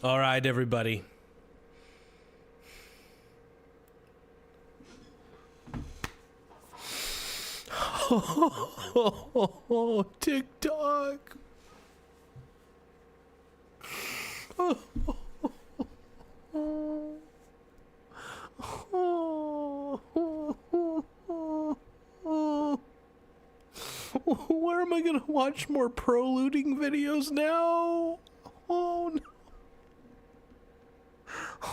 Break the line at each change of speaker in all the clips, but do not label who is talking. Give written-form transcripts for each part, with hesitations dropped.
All right, everybody. Oh, TikTok. Where am I gonna watch more pro-looting videos now? Oh no.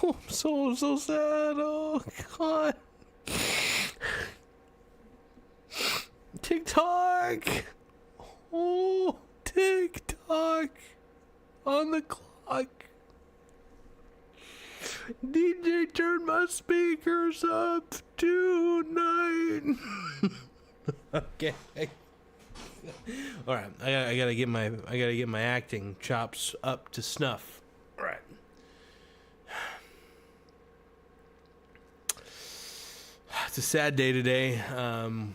Oh, I'm so sad. Oh god. TikTok. Oh, TikTok. On the clock. DJ, turn my speakers up tonight. Okay. All right, I gotta get my acting chops up to snuff. All right. It's a sad day today.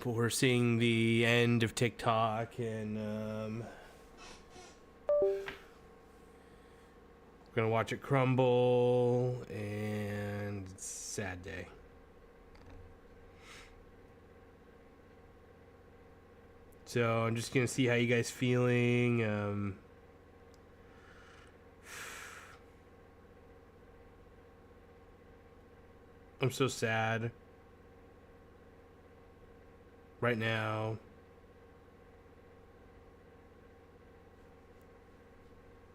We're seeing the end of TikTok, and we're gonna watch it crumble, and it's a sad day. So I'm just gonna see how you guys feeling. I'm so sad right now.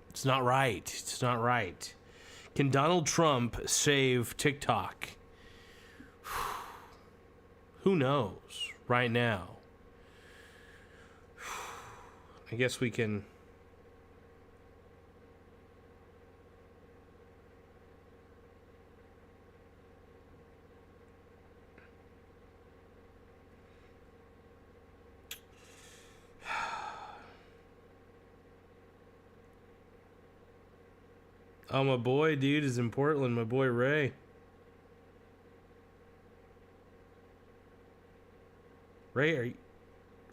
It's not right. It's not right. Can Donald Trump save TikTok? Who knows right now? I guess we can. Oh, my boy, dude, is in Portland. My boy Ray. Ray, are you?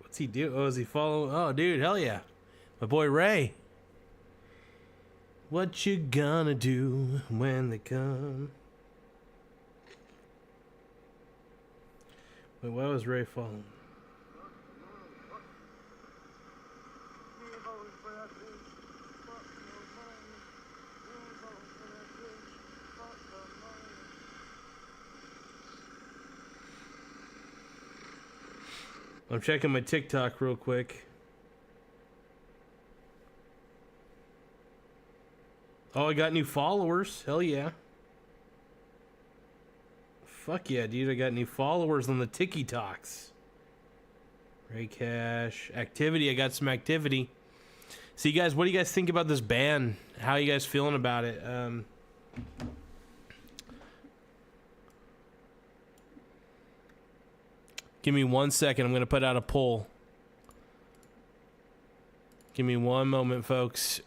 What's he do? Oh, is he following? Oh, dude, hell yeah. My boy Ray. What you gonna do when they come? Wait, why was Ray following? I'm checking my TikTok real quick. Oh, I got new followers. Hell yeah. Fuck yeah, dude. I got new followers on the TikToks. Ray Cash. Activity. I got some activity. So you guys, what do you guys think about this ban? How are you guys feeling about it? Give me 1 second. I'm going to put out a poll. Give me one moment, folks.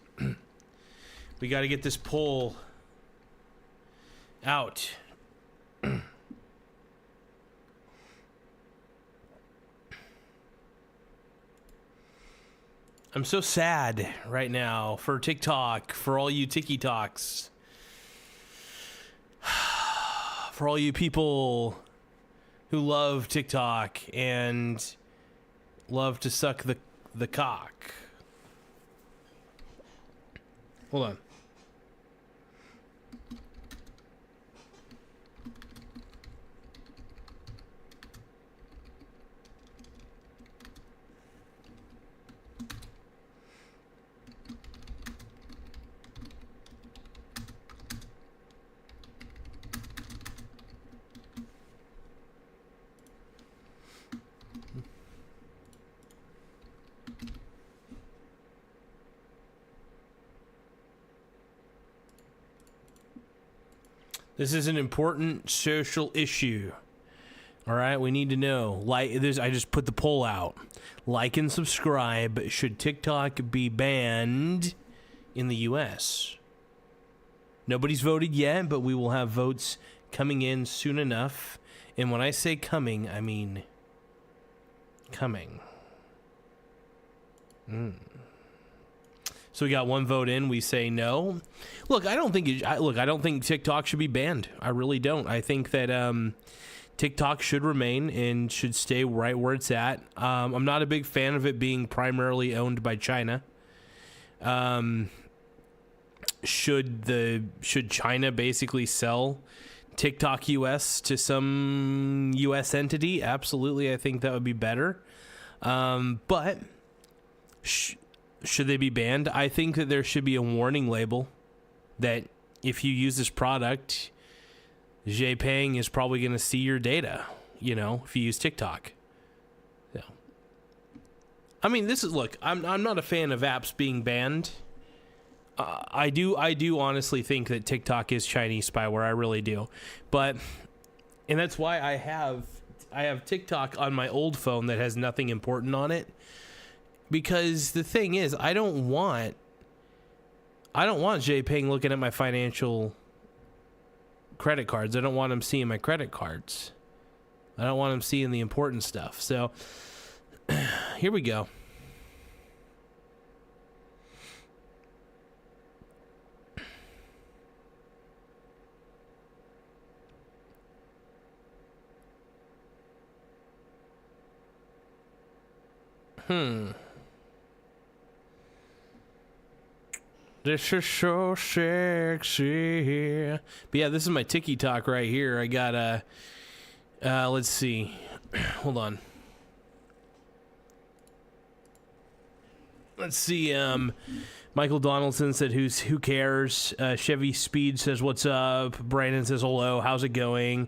We got to get this poll out. I'm so sad right now for TikTok, for all you TikToks. For all you people who love TikTok and love to suck the cock. Hold on. This is an important social issue. All right, we need to know. Like this, I just put the poll out. Like and subscribe. Should TikTok be banned in the U.S.? Nobody's voted yet, but we will have votes coming in soon enough. And when I say coming, I mean coming. So we got one vote in. We say no. Look, I don't think TikTok should be banned. I really don't. I think that TikTok should remain and should stay right where it's at. I'm not a big fan of it being primarily owned by China. Should China basically sell TikTok US to some US entity? Absolutely, I think that would be better. But should they be banned? I think that there should be a warning label that if you use this product, Japan is probably going to see your data, if you use TikTok. Yeah. I mean, look, I'm not a fan of apps being banned. I do honestly think that TikTok is Chinese spyware. I really do. And that's why I have TikTok on my old phone that has nothing important on it. Because the thing is, I don't want Japan looking at my financial credit cards. I don't want him seeing my credit cards. I don't want him seeing the important stuff. So here we go. This is so sexy. But yeah, this is my TikTok right here. I got let's see. Hold on. Let's see. Michael Donaldson said, who cares? Chevy Speed says, what's up? Brandon says, hello. How's it going?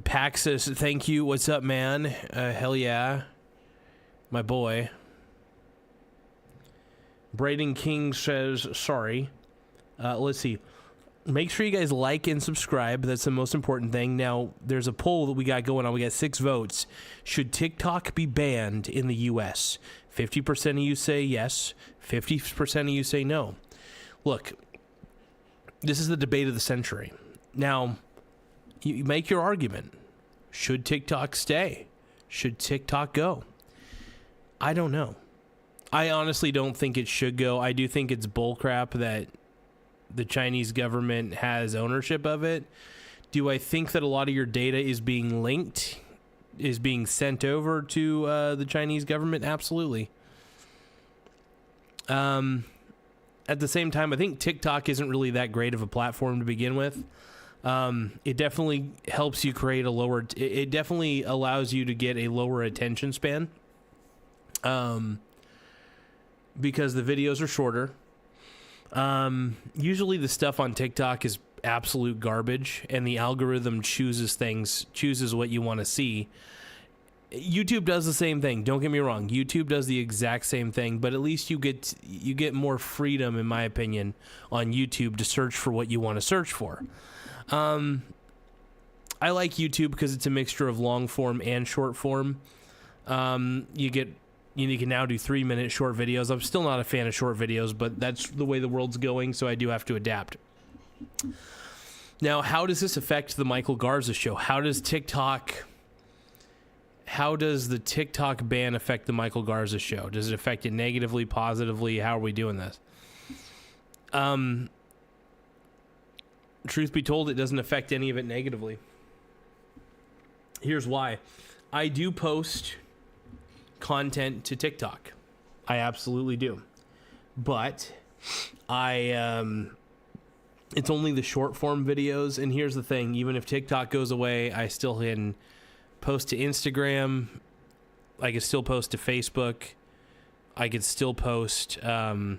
Pax says, thank you. What's up, man? Hell yeah. My boy. Braden King says, sorry. Let's see. Make sure you guys like and subscribe. That's the most important thing. Now, there's a poll that we got going on. We got 6 votes. Should TikTok be banned in the U.S.? 50% of you say yes. 50% of you say no. Look, this is the debate of the century. Now, you make your argument. Should TikTok stay? Should TikTok go? I don't know. I honestly don't think it should go. I do think it's bullcrap that the Chinese government has ownership of it. Do I think that a lot of your data is being linked, is being sent over to the Chinese government? Absolutely. At the same time, I think TikTok isn't really that great of a platform to begin with. It definitely helps you create it definitely allows you to get a lower attention span. Because the videos are shorter. Usually the stuff on TikTok is absolute garbage, and the algorithm chooses what you want to see. YouTube does the same thing. Don't get me wrong. YouTube does the exact same thing, but at least you get more freedom, in my opinion, on YouTube to search for what you want to search for. I like YouTube because it's a mixture of long form and short form. You can now do 3-minute short videos. I'm still not a fan of short videos, but that's the way the world's going, so I do have to adapt. Now, how does this affect the Michael Garza show? How does the TikTok ban affect the Michael Garza show? Does it affect it negatively, positively? How are we doing this? Truth be told, it doesn't affect any of it negatively. Here's why. I do post content to TikTok. I absolutely do. But it's only the short form videos, and here's the thing, even if TikTok goes away, I still can post to Instagram, I can still post to Facebook, I could still post to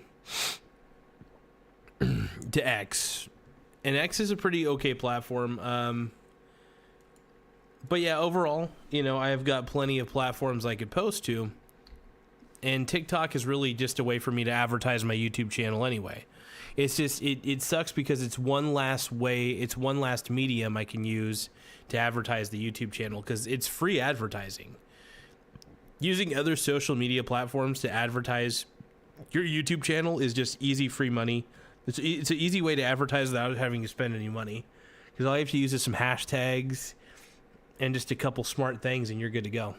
X. And X is a pretty okay platform. But yeah, overall, I've got plenty of platforms I could post to. And TikTok is really just a way for me to advertise my YouTube channel anyway. It's just, it sucks because it's one last medium I can use to advertise the YouTube channel, because it's free advertising. Using other social media platforms to advertise your YouTube channel is just easy, free money. It's an easy way to advertise without having to spend any money, because all you have to use is some hashtags and just a couple smart things, and you're good to go.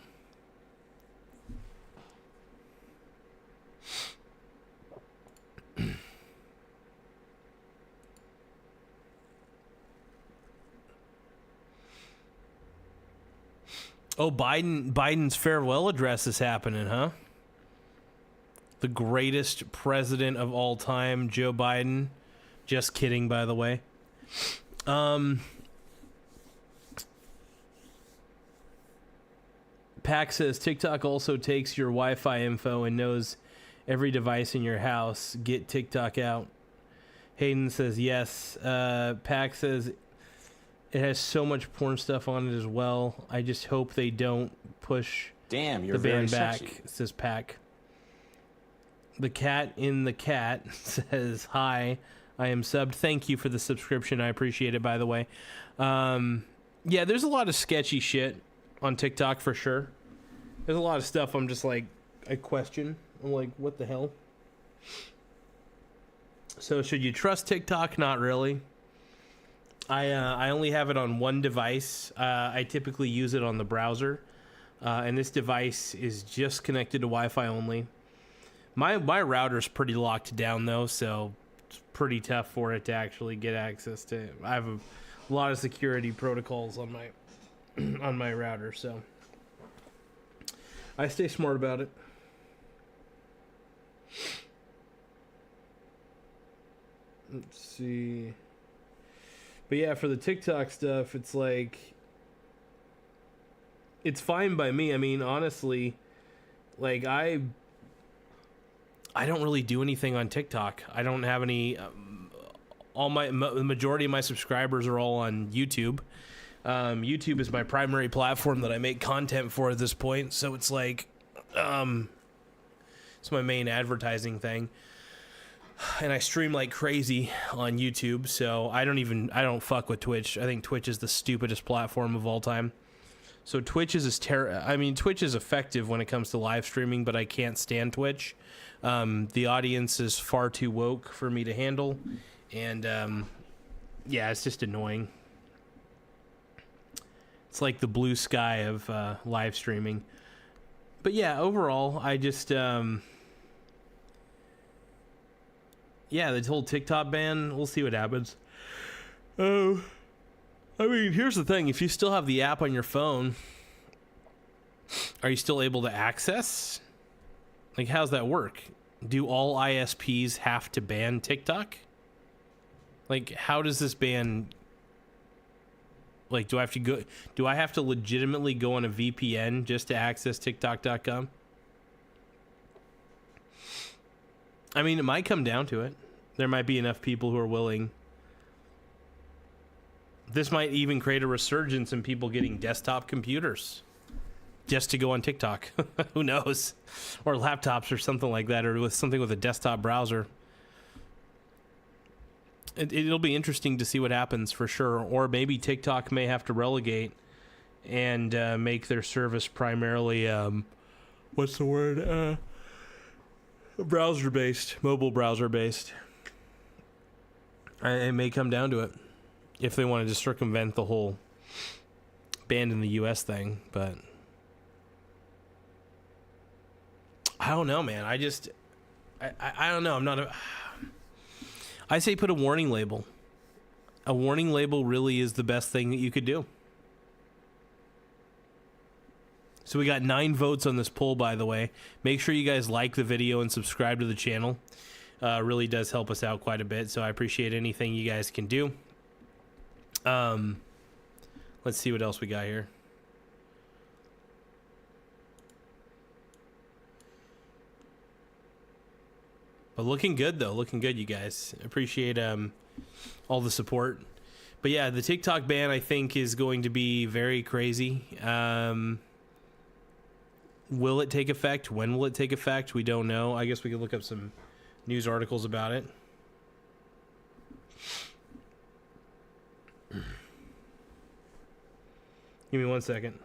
Oh, Biden's farewell address is happening, huh? The greatest president of all time, Joe Biden. Just kidding, by the way. Pack says TikTok also takes your Wi-Fi info and knows every device in your house. Get TikTok out. Hayden says yes. Pack says it has so much porn stuff on it as well. I just hope they don't push
you're
the ban back,
sexy.
says Pack. The cat in the cat says, hi, I am subbed. Thank you for the subscription. I appreciate it, by the way. Yeah, there's a lot of sketchy shit on TikTok for sure. There's a lot of stuff I'm just like, I question. I'm like, what the hell? So should you trust TikTok? Not really. I only have it on one device. I typically use it on the browser. And this device is just connected to Wi-Fi only. My router's pretty locked down though, so it's pretty tough for it to actually get access to it. I have a lot of security protocols on my on my router, so I stay smart about it. Let's see. But yeah, for the TikTok stuff, it's like, it's fine by me. I mean, honestly, like I don't really do anything on TikTok. I don't have any. The majority of my subscribers are all on YouTube. YouTube is my primary platform that I make content for at this point. So it's like, it's my main advertising thing. And I stream like crazy on YouTube. So I don't fuck with Twitch. I think Twitch is the stupidest platform of all time. So Twitch is Twitch is effective when it comes to live streaming, but I can't stand Twitch. The audience is far too woke for me to handle. And, yeah, it's just annoying. It's like the blue sky of live streaming. But yeah, overall, I just, yeah, the whole TikTok ban, we'll see what happens. Oh, I mean, here's the thing. If you still have the app on your phone, are you still able to access? Like, how's that work? Do all ISPs have to ban TikTok? Like, how does this ban... Like, do I have to legitimately go on a VPN just to access TikTok.com? I mean, it might come down to it. There might be enough people who are willing. This might even create a resurgence in people getting desktop computers just to go on TikTok. Who knows? Or laptops or something like that, or with something with a desktop browser. It'll be interesting to see what happens for sure. Or maybe TikTok may have to relegate and make their service primarily, what's the word? Browser-based, mobile browser-based. It may come down to it if they wanted to circumvent the whole ban in the US thing, but I don't know, man. I don't know. I'm not a... I say put a warning label. A warning label really is the best thing that you could do. So we got 9 votes on this poll, by the way. Make sure you guys like the video and subscribe to the channel. Really does help us out quite a bit, so I appreciate anything you guys can do. Let's see what else we got here. But looking good, though. Looking good, you guys. Appreciate all the support. But yeah, the TikTok ban, I think, is going to be very crazy. Will it take effect? When will it take effect? We don't know. I guess we could look up some news articles about it. Give me 1 second.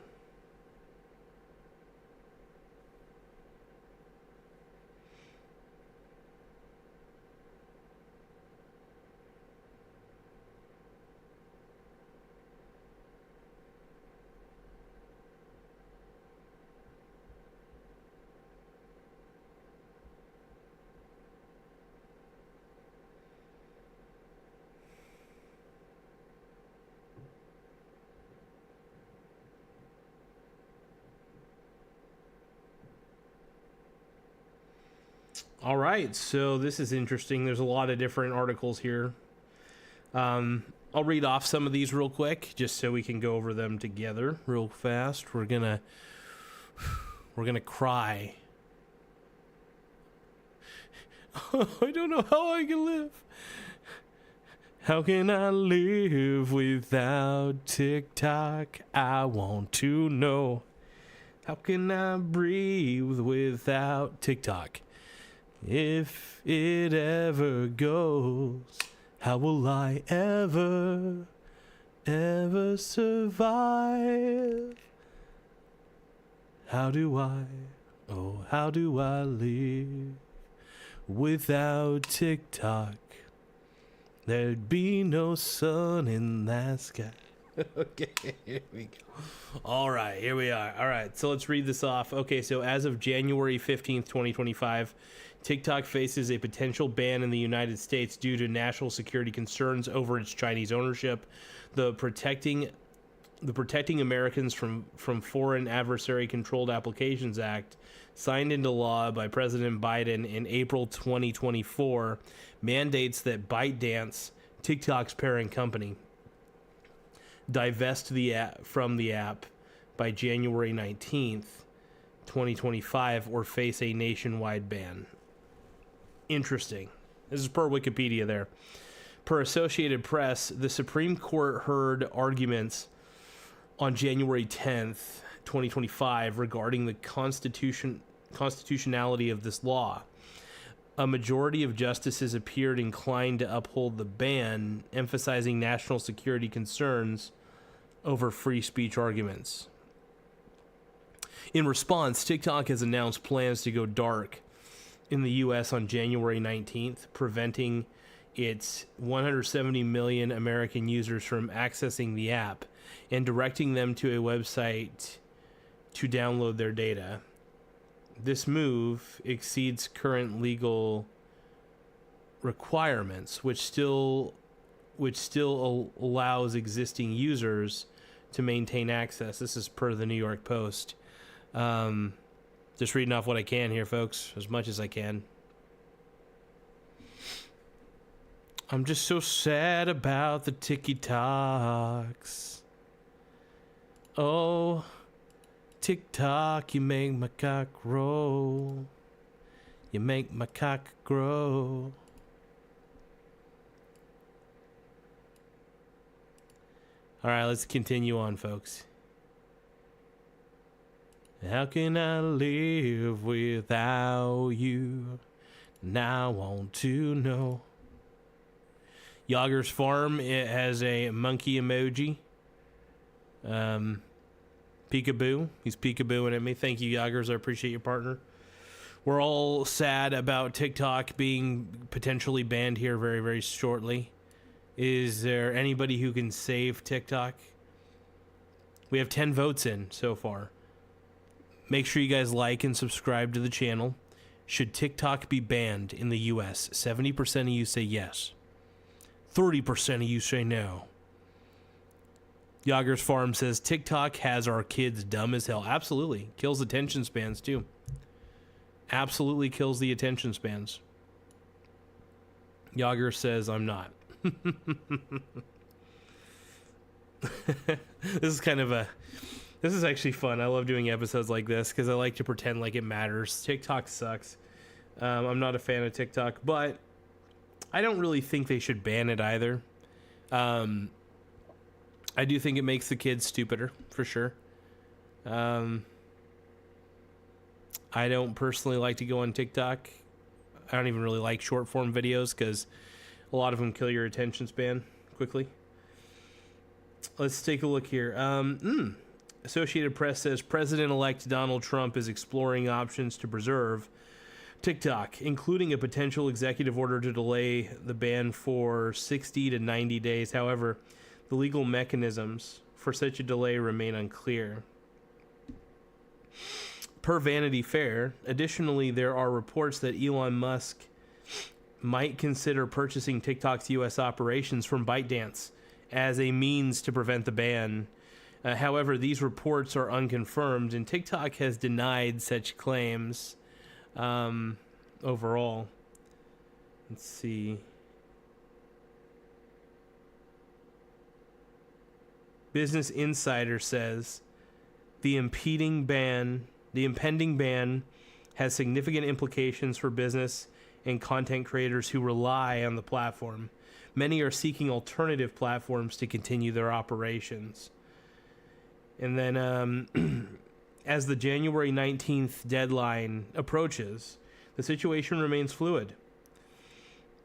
All right, so this is interesting. There's a lot of different articles here. I'll read off some of these real quick, just so we can go over them together real fast. We're gonna cry. I don't know how I can live. How can I live without TikTok? I want to know. How can I breathe without TikTok? If it ever goes, how will I ever survive? How do I live without TikTok? There'd be no sun in that sky. Okay, here we go. All right, here we are. All right, so let's read this off. Okay, so as of January 15th, 2025, TikTok faces a potential ban in the United States due to national security concerns over its Chinese ownership. The Protecting Americans from Foreign Adversary Controlled Applications Act, signed into law by President Biden in April 2024, mandates that ByteDance, TikTok's parent company, divest the app from the app by January 19th, 2025, or face a nationwide ban. Interesting. This is per Wikipedia there. Per Associated Press, the Supreme Court heard arguments on January 10th, 2025, regarding the constitutionality of this law. A majority of justices appeared inclined to uphold the ban, emphasizing national security concerns over free speech arguments. In response, TikTok has announced plans to go dark in the U.S. on January 19th, preventing its 170 million American users from accessing the app and directing them to a website to download their data. This move exceeds current legal requirements, which still allows existing users to maintain access. This is per the New York Post. Just reading off what I can here, folks, as much as I can. I'm just so sad about the TikToks. Oh, TikTok, you make my cock grow. You make my cock grow. All right, let's continue on, folks. How can I live without you? Now I want to know. Yager's Farm, it has a monkey emoji. Peekaboo. He's peekabooing at me. Thank you, Yagers. I appreciate your partner. We're all sad about TikTok being potentially banned here very, very shortly. Is there anybody who can save TikTok? We have 10 votes in so far. Make sure you guys like and subscribe to the channel. Should TikTok be banned in the US? 70% of you say yes. 30% of you say no. Yager's Farm says TikTok has our kids dumb as hell. Absolutely. Kills attention spans too. Absolutely kills the attention spans. Yager says I'm not. This is actually fun. I love doing episodes like this because I like to pretend like it matters. TikTok sucks. I'm not a fan of TikTok, but I don't really think they should ban it either. I do think it makes the kids stupider, for sure. I don't personally like to go on TikTok. I don't even really like short form videos because a lot of them kill your attention span quickly. Let's take a look here. Associated Press says President-elect Donald Trump is exploring options to preserve TikTok, including a potential executive order to delay the ban for 60 to 90 days. However, the legal mechanisms for such a delay remain unclear. Per Vanity Fair, additionally, there are reports that Elon Musk might consider purchasing TikTok's U.S. operations from ByteDance as a means to prevent the ban. However, these reports are unconfirmed, and TikTok has denied such claims. overall. Let's see. Business Insider says the impending ban has significant implications for business and content creators who rely on the platform. Many are seeking alternative platforms to continue their operations. And then as the January 19th deadline approaches, the situation remains fluid,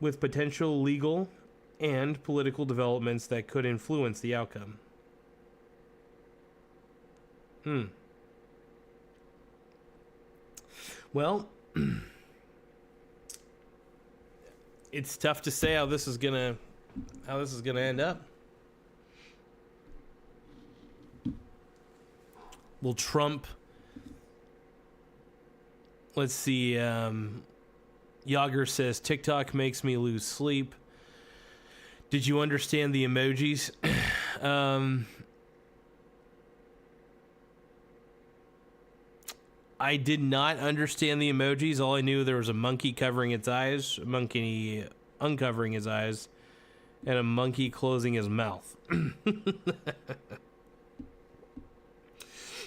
with potential legal and political developments that could influence the outcome. Well, it's tough to say how this is gonna end up. Will Trump? Let's see. Yager says TikTok makes me lose sleep. Did you understand the emojis? I did not understand the emojis. All I knew, there was a monkey covering its eyes, a monkey uncovering his eyes, and a monkey closing his mouth.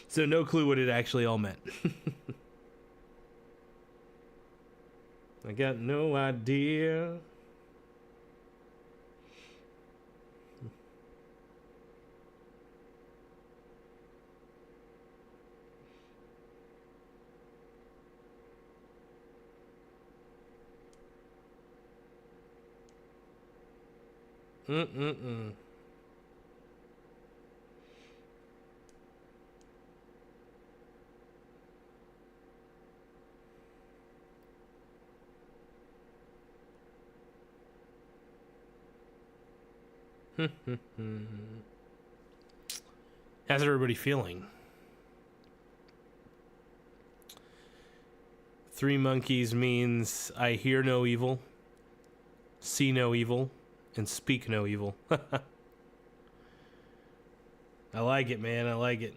So no clue what it actually all meant. I got no idea. How's everybody feeling? Three monkeys means I hear no evil, see no evil, and speak no evil. I like it, man. I like it.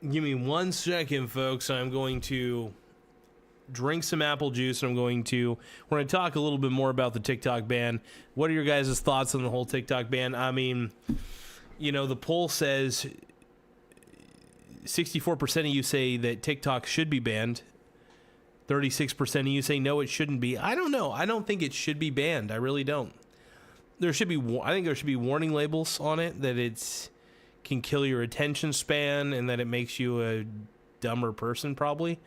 Give me 1 second, folks. I'm going to drink some apple juice, and we're going to talk a little bit more about the TikTok ban. What are your guys' thoughts on the whole TikTok ban? I mean, you know, the poll says 64% of you say that TikTok should be banned. 36% of you say no, it shouldn't be. I don't know. I don't think it should be banned. I really don't. I think there should be warning labels on it that it's can kill your attention span and that it makes you a dumber person, probably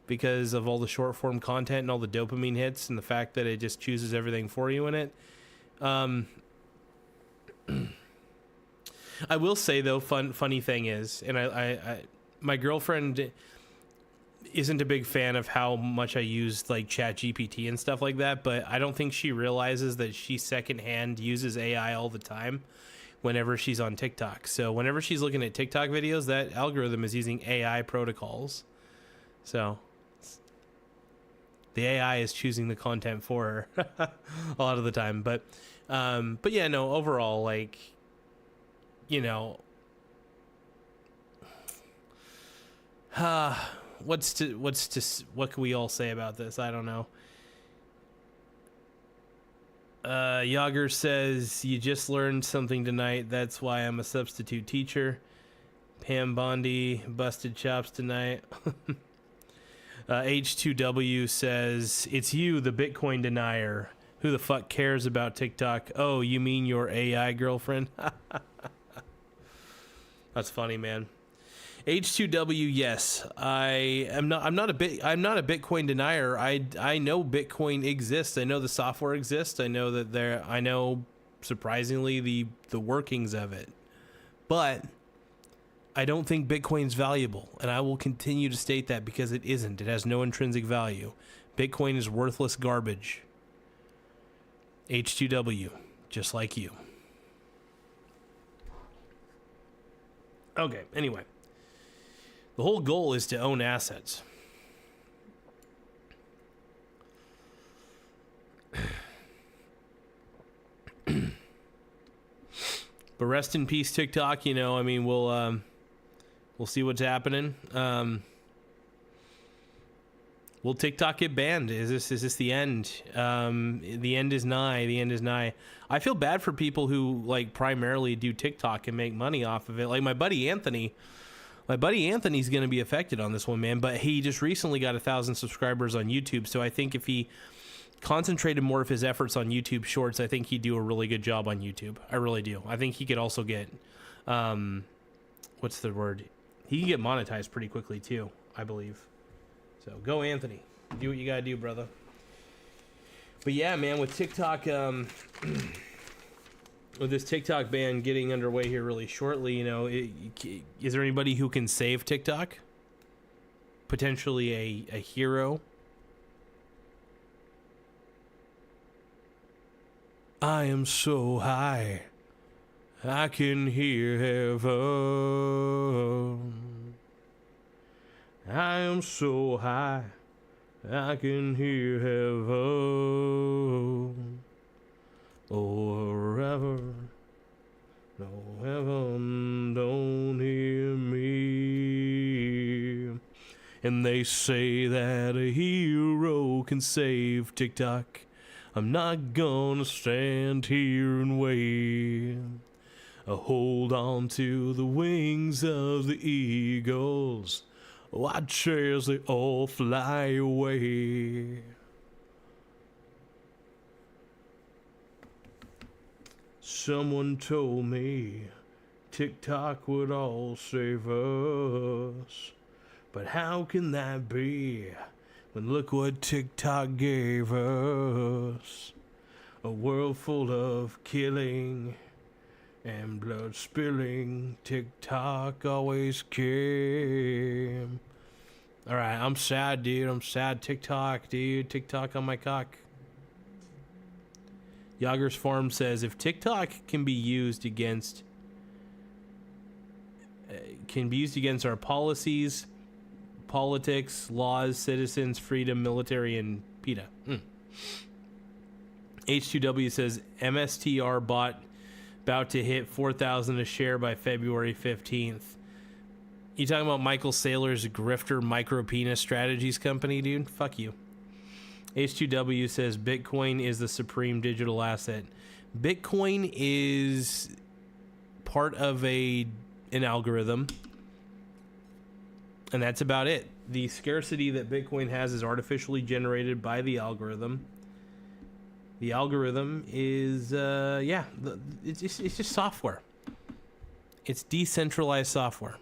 because of all the short form content and all the dopamine hits and the fact that it just chooses everything for you in it. I will say though, funny thing is, and I my girlfriend isn't a big fan of how much I use like Chat GPT and stuff like that, but I don't think she realizes that she secondhand uses AI all the time whenever she's on TikTok. So whenever she's looking at TikTok videos, that algorithm is using AI protocols. So the AI is choosing the content for her a lot of the time. But yeah, no, overall, like, you know, what can we all say about this? I don't know. Yager says, you just learned something tonight. That's why I'm a substitute teacher. Pam Bondi busted chops tonight. H2W says, it's you, the Bitcoin denier. Who the fuck cares about TikTok? Oh, you mean your AI girlfriend? That's funny, man. H2W, yes. I'm not a Bitcoin denier. I know Bitcoin exists. I know the software exists. I know that I know surprisingly the workings of it. But I don't think Bitcoin's valuable, and I will continue to state that because it isn't. It has no intrinsic value. Bitcoin is worthless garbage. H2W, just like you. Okay, anyway. The whole goal is to own assets. But rest in peace, TikTok. You know, I mean, we'll see what's happening. Will TikTok get banned? Is this the end? The end is nigh. The end is nigh. I feel bad for people who like primarily do TikTok and make money off of it. Like my buddy Anthony. My buddy Anthony's going to be affected on this one, man. But he just recently got 1,000 subscribers on YouTube. So I think if he concentrated more of his efforts on YouTube Shorts, I think he'd do a really good job on YouTube. I really do. I think he could also get, what's the word? He can get monetized pretty quickly too, I believe. So go Anthony, do what you gotta do, brother. But yeah, man, with TikTok, with this TikTok ban getting underway here really shortly, you know, is there anybody who can save TikTok? Potentially a hero? I am so high, I can hear heaven. I am so high, I can hear heaven. Oh, forever, no heaven don't hear me. And they say that a hero can save TikTok. I'm not gonna stand here and wait. Hold on to the wings of the eagles. Watch as they all fly away. Someone told me TikTok would all save us. But how can that be when look what TikTok gave us? A world full of killing and blood spilling. TikTok always came. Alright, I'm sad, dude. I'm sad. TikTok, dude. TikTok on my cock. Yager's Farm says, if TikTok can be used against our policies, politics, laws, citizens, freedom, military, and PETA. H2W says, MSTR bot about to hit 4,000 a share by February 15th. You talking about Michael Saylor's grifter micro penis strategies company, dude? Fuck you. H2W says Bitcoin is the supreme digital asset. Bitcoin is part of an algorithm, and that's about it. The scarcity that Bitcoin has is artificially generated by the algorithm. The algorithm is, it's just software. It's decentralized software.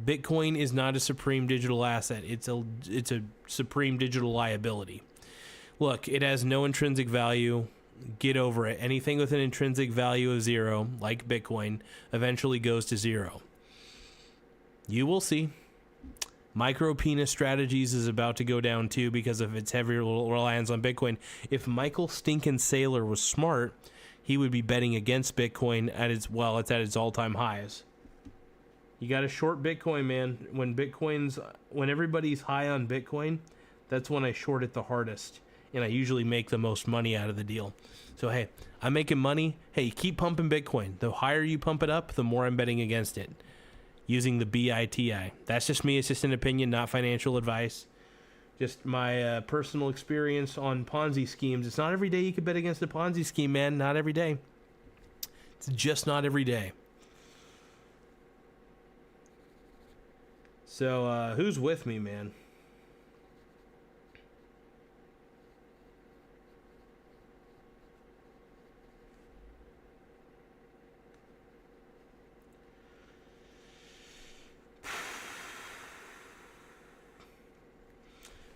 Bitcoin is not a supreme digital asset. It's a supreme digital liability. Look, it has no intrinsic value. Get over it. Anything with an intrinsic value of 0, like Bitcoin, eventually goes to 0. You will see. Micro penis strategies is about to go down too because of its heavy reliance on Bitcoin. If Michael Stinkin' Saylor was smart, he would be betting against Bitcoin it's at its all-time highs. You got to short Bitcoin, man. When everybody's high on Bitcoin, that's when I short it the hardest, and I usually make the most money out of the deal. So hey, I'm making money. Hey, keep pumping Bitcoin. The higher you pump it up, the more I'm betting against it. Using the BITI. That's just me. It's just an opinion, not financial advice. Just my personal experience on Ponzi schemes. It's not every day you can bet against a Ponzi scheme, man. Not every day. It's just not every day. So, who's with me, man?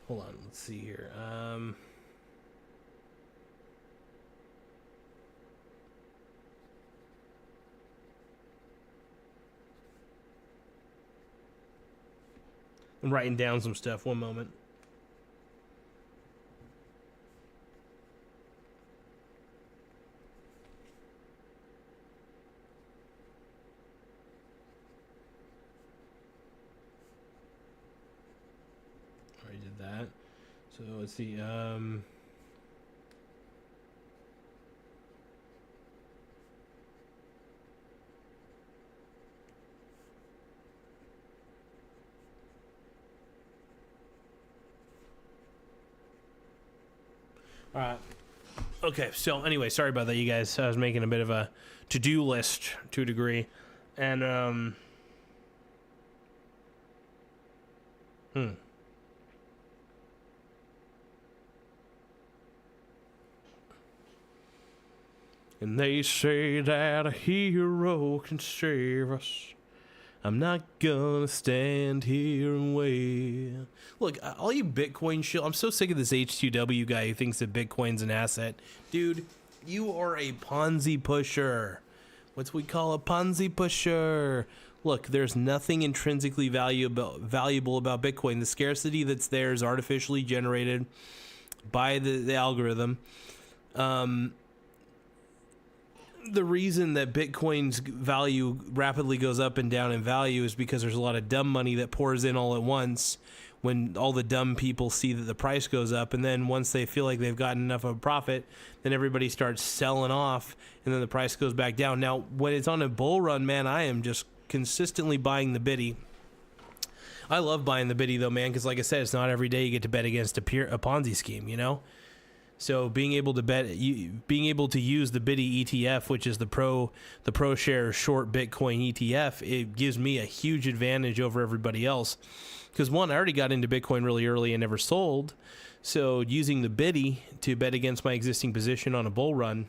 Hold on, let's see here. I'm writing down some stuff. One moment. Already did that. So let's see. All right, All right. Okay, so anyway, sorry about that, you guys. I was making a bit of a to-do list to a degree. And, And they say that a hero can save us. I'm not gonna stand here and wait. Look, all you Bitcoin shit, I'm so sick of this H2W guy who thinks that Bitcoin's an asset. Dude, you are a Ponzi pusher. What's we call a Ponzi pusher? Look, there's nothing intrinsically valuable about Bitcoin. The scarcity that's there is artificially generated by the algorithm. The reason that Bitcoin's value rapidly goes up and down in value is because there's a lot of dumb money that pours in all at once when all the dumb people see that the price goes up, and then once they feel like they've gotten enough of a profit, then everybody starts selling off, and then the price goes back down. Now, when it's on a bull run, man, I am just consistently buying the biddy. I love buying the biddy, though, man, because like I said, it's not every day you get to bet against a Ponzi scheme, you know? So being able to use the biddy ETF, which is the ProShare short Bitcoin ETF, it gives me a huge advantage over everybody else. Because one, I already got into Bitcoin really early and never sold. So using the biddy to bet against my existing position on a bull run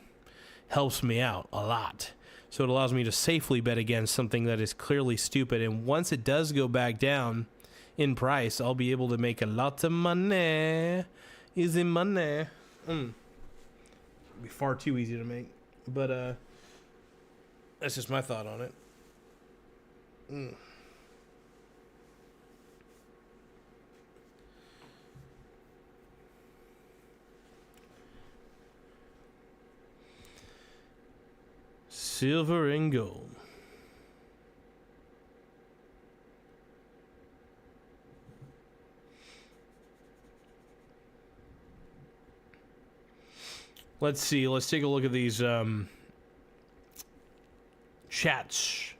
helps me out a lot. So it allows me to safely bet against something that is clearly stupid. And once it does go back down in price, I'll be able to make a lot of money. Easy money. It'd be far too easy to make, but that's just my thought on it. Silver and gold. Let's see. Let's take a look at these chats.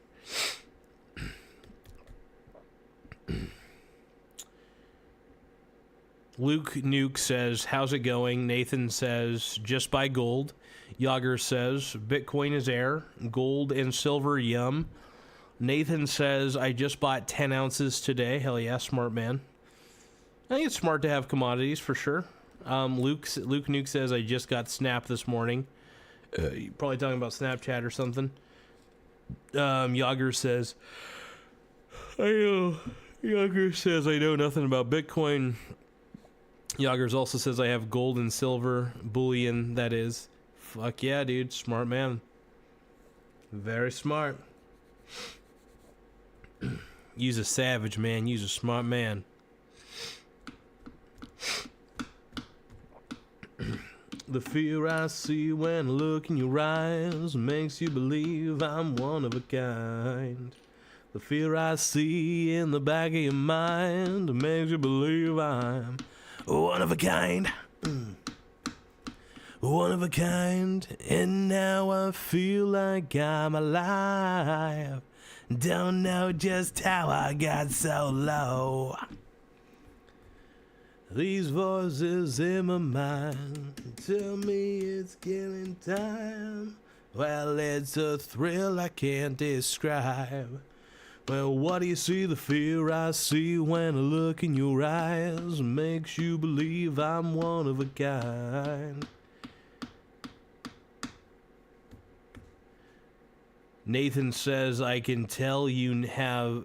Luke Nuke says, how's it going? Nathan says, just buy gold. Yager says, Bitcoin is air. Gold and silver, yum. Nathan says, I just bought 10 ounces today. Hell yeah, smart man. I think it's smart to have commodities for sure. Luke Nuke says, I just got Snap this morning. You're probably talking about Snapchat or something. Yager says, Yager says, I know nothing about Bitcoin. Yagers also says, I have gold and silver, bullion, that is. Fuck yeah, dude. Smart man. Very smart. Use a savage, man. Use a smart man. The fear I see when I look in your eyes makes you believe I'm one of a kind. The fear I see in the back of your mind makes you believe I'm one of a kind. One of a kind. And now I feel like I'm alive. Don't know just how I got so low. These voices in my mind tell me it's killing time. Well, it's a thrill I can't describe. Well, what do you see? The fear I see when I look in your eyes makes you believe I'm one of a kind. Nathan says, I can tell you how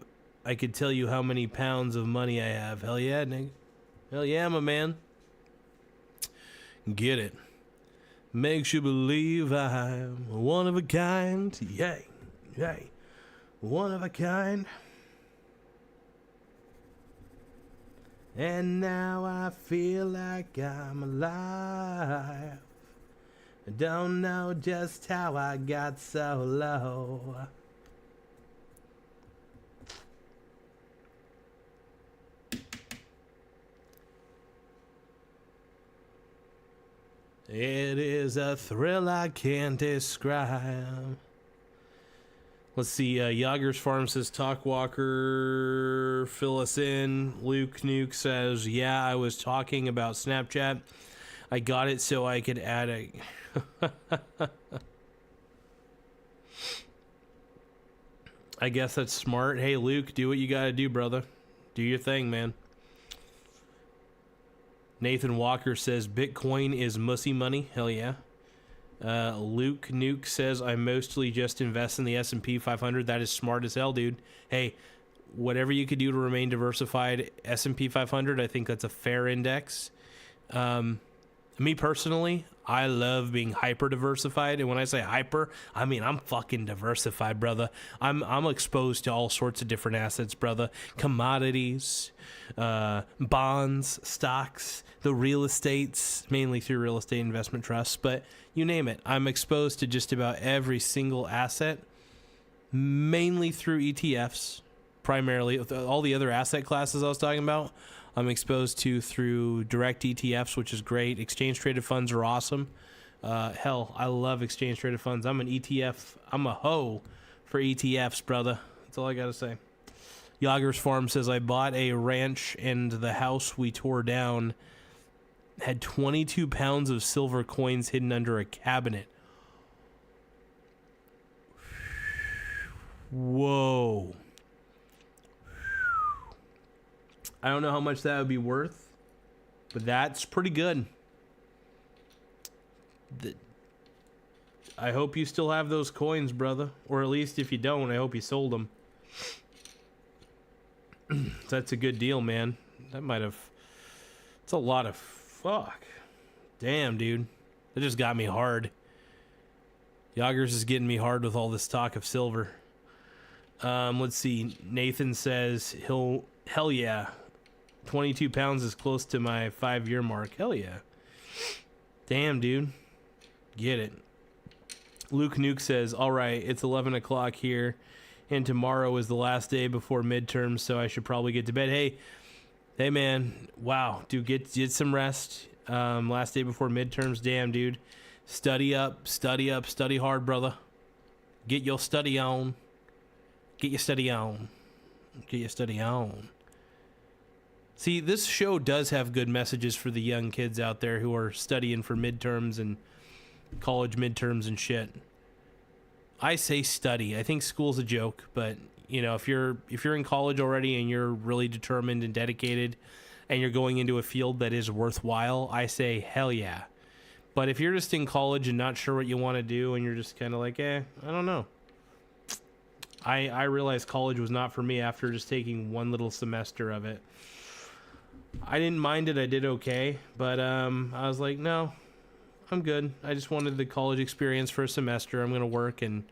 many pounds of money I have. Hell yeah, nigga. Hell yeah, my man. Get it. Makes you believe I'm one of a kind. Yay. Yay. One of a kind. And now I feel like I'm alive. I don't know just how I got so low. It is a thrill I can't describe. Let's see, Yager's Farm says, Talkwalker, fill us in. Luke Nuke says, yeah, I was talking about Snapchat. I got it so I could add a... I guess that's smart. Hey, Luke, do what you gotta do, brother. Do your thing, man. Nathan Walker says, Bitcoin is mussy money. Hell yeah. Luke Nuke says, I mostly just invest in the S&P 500. That is smart as hell, dude. Hey, whatever you could do to remain diversified, S&P 500, I think that's a fair index. Me personally, I love being hyper diversified, and when I say hyper, I mean I'm fucking diversified, brother. I'm exposed to all sorts of different assets, brother. Commodities, bonds, stocks, the real estates, mainly through real estate investment trusts, but you name it. I'm exposed to just about every single asset, mainly through ETFs, primarily. All the other asset classes I was talking about, I'm exposed to through direct ETFs, which is great. Exchange traded funds are awesome. Hell, I love exchange traded funds. I'm an ETF. I'm a hoe for ETFs, brother. That's all I got to say. Yager's Farm says, I bought a ranch and the house we tore down had 22 pounds of silver coins hidden under a cabinet. Whoa. I don't know how much that would be worth, but that's pretty good. I hope you still have those coins, brother. Or at least if you don't, I hope you sold them. That's a good deal, man. That might have... It's a lot of... Fuck. Damn, dude. That just got me hard. Yoggers is getting me hard with all this talk of silver. Let's see. Nathan says hell yeah. 22 pounds is close to my 5-year mark. Hell yeah. Damn, dude. Get it. Luke Nuke says, all right, it's 11 o'clock here, and tomorrow is the last day before midterms, so I should probably get to bed. Hey, man. Wow, dude, get some rest. Last day before midterms. Damn, dude. Study up, study hard, brother. Get your study on. Get your study on. Get your study on. See, this show does have good messages for the young kids out there who are studying for midterms and college midterms and shit. I say study. I think school's a joke, but you know, if you're in college already and you're really determined and dedicated and you're going into a field that is worthwhile, I say hell yeah. But if you're just in college and not sure what you want to do and you're just kind of like, I don't know. I realized college was not for me after just taking one little semester of it. I didn't mind it. I did okay, but I was like, no, I'm good. I just wanted the college experience for a semester. I'm going to work. And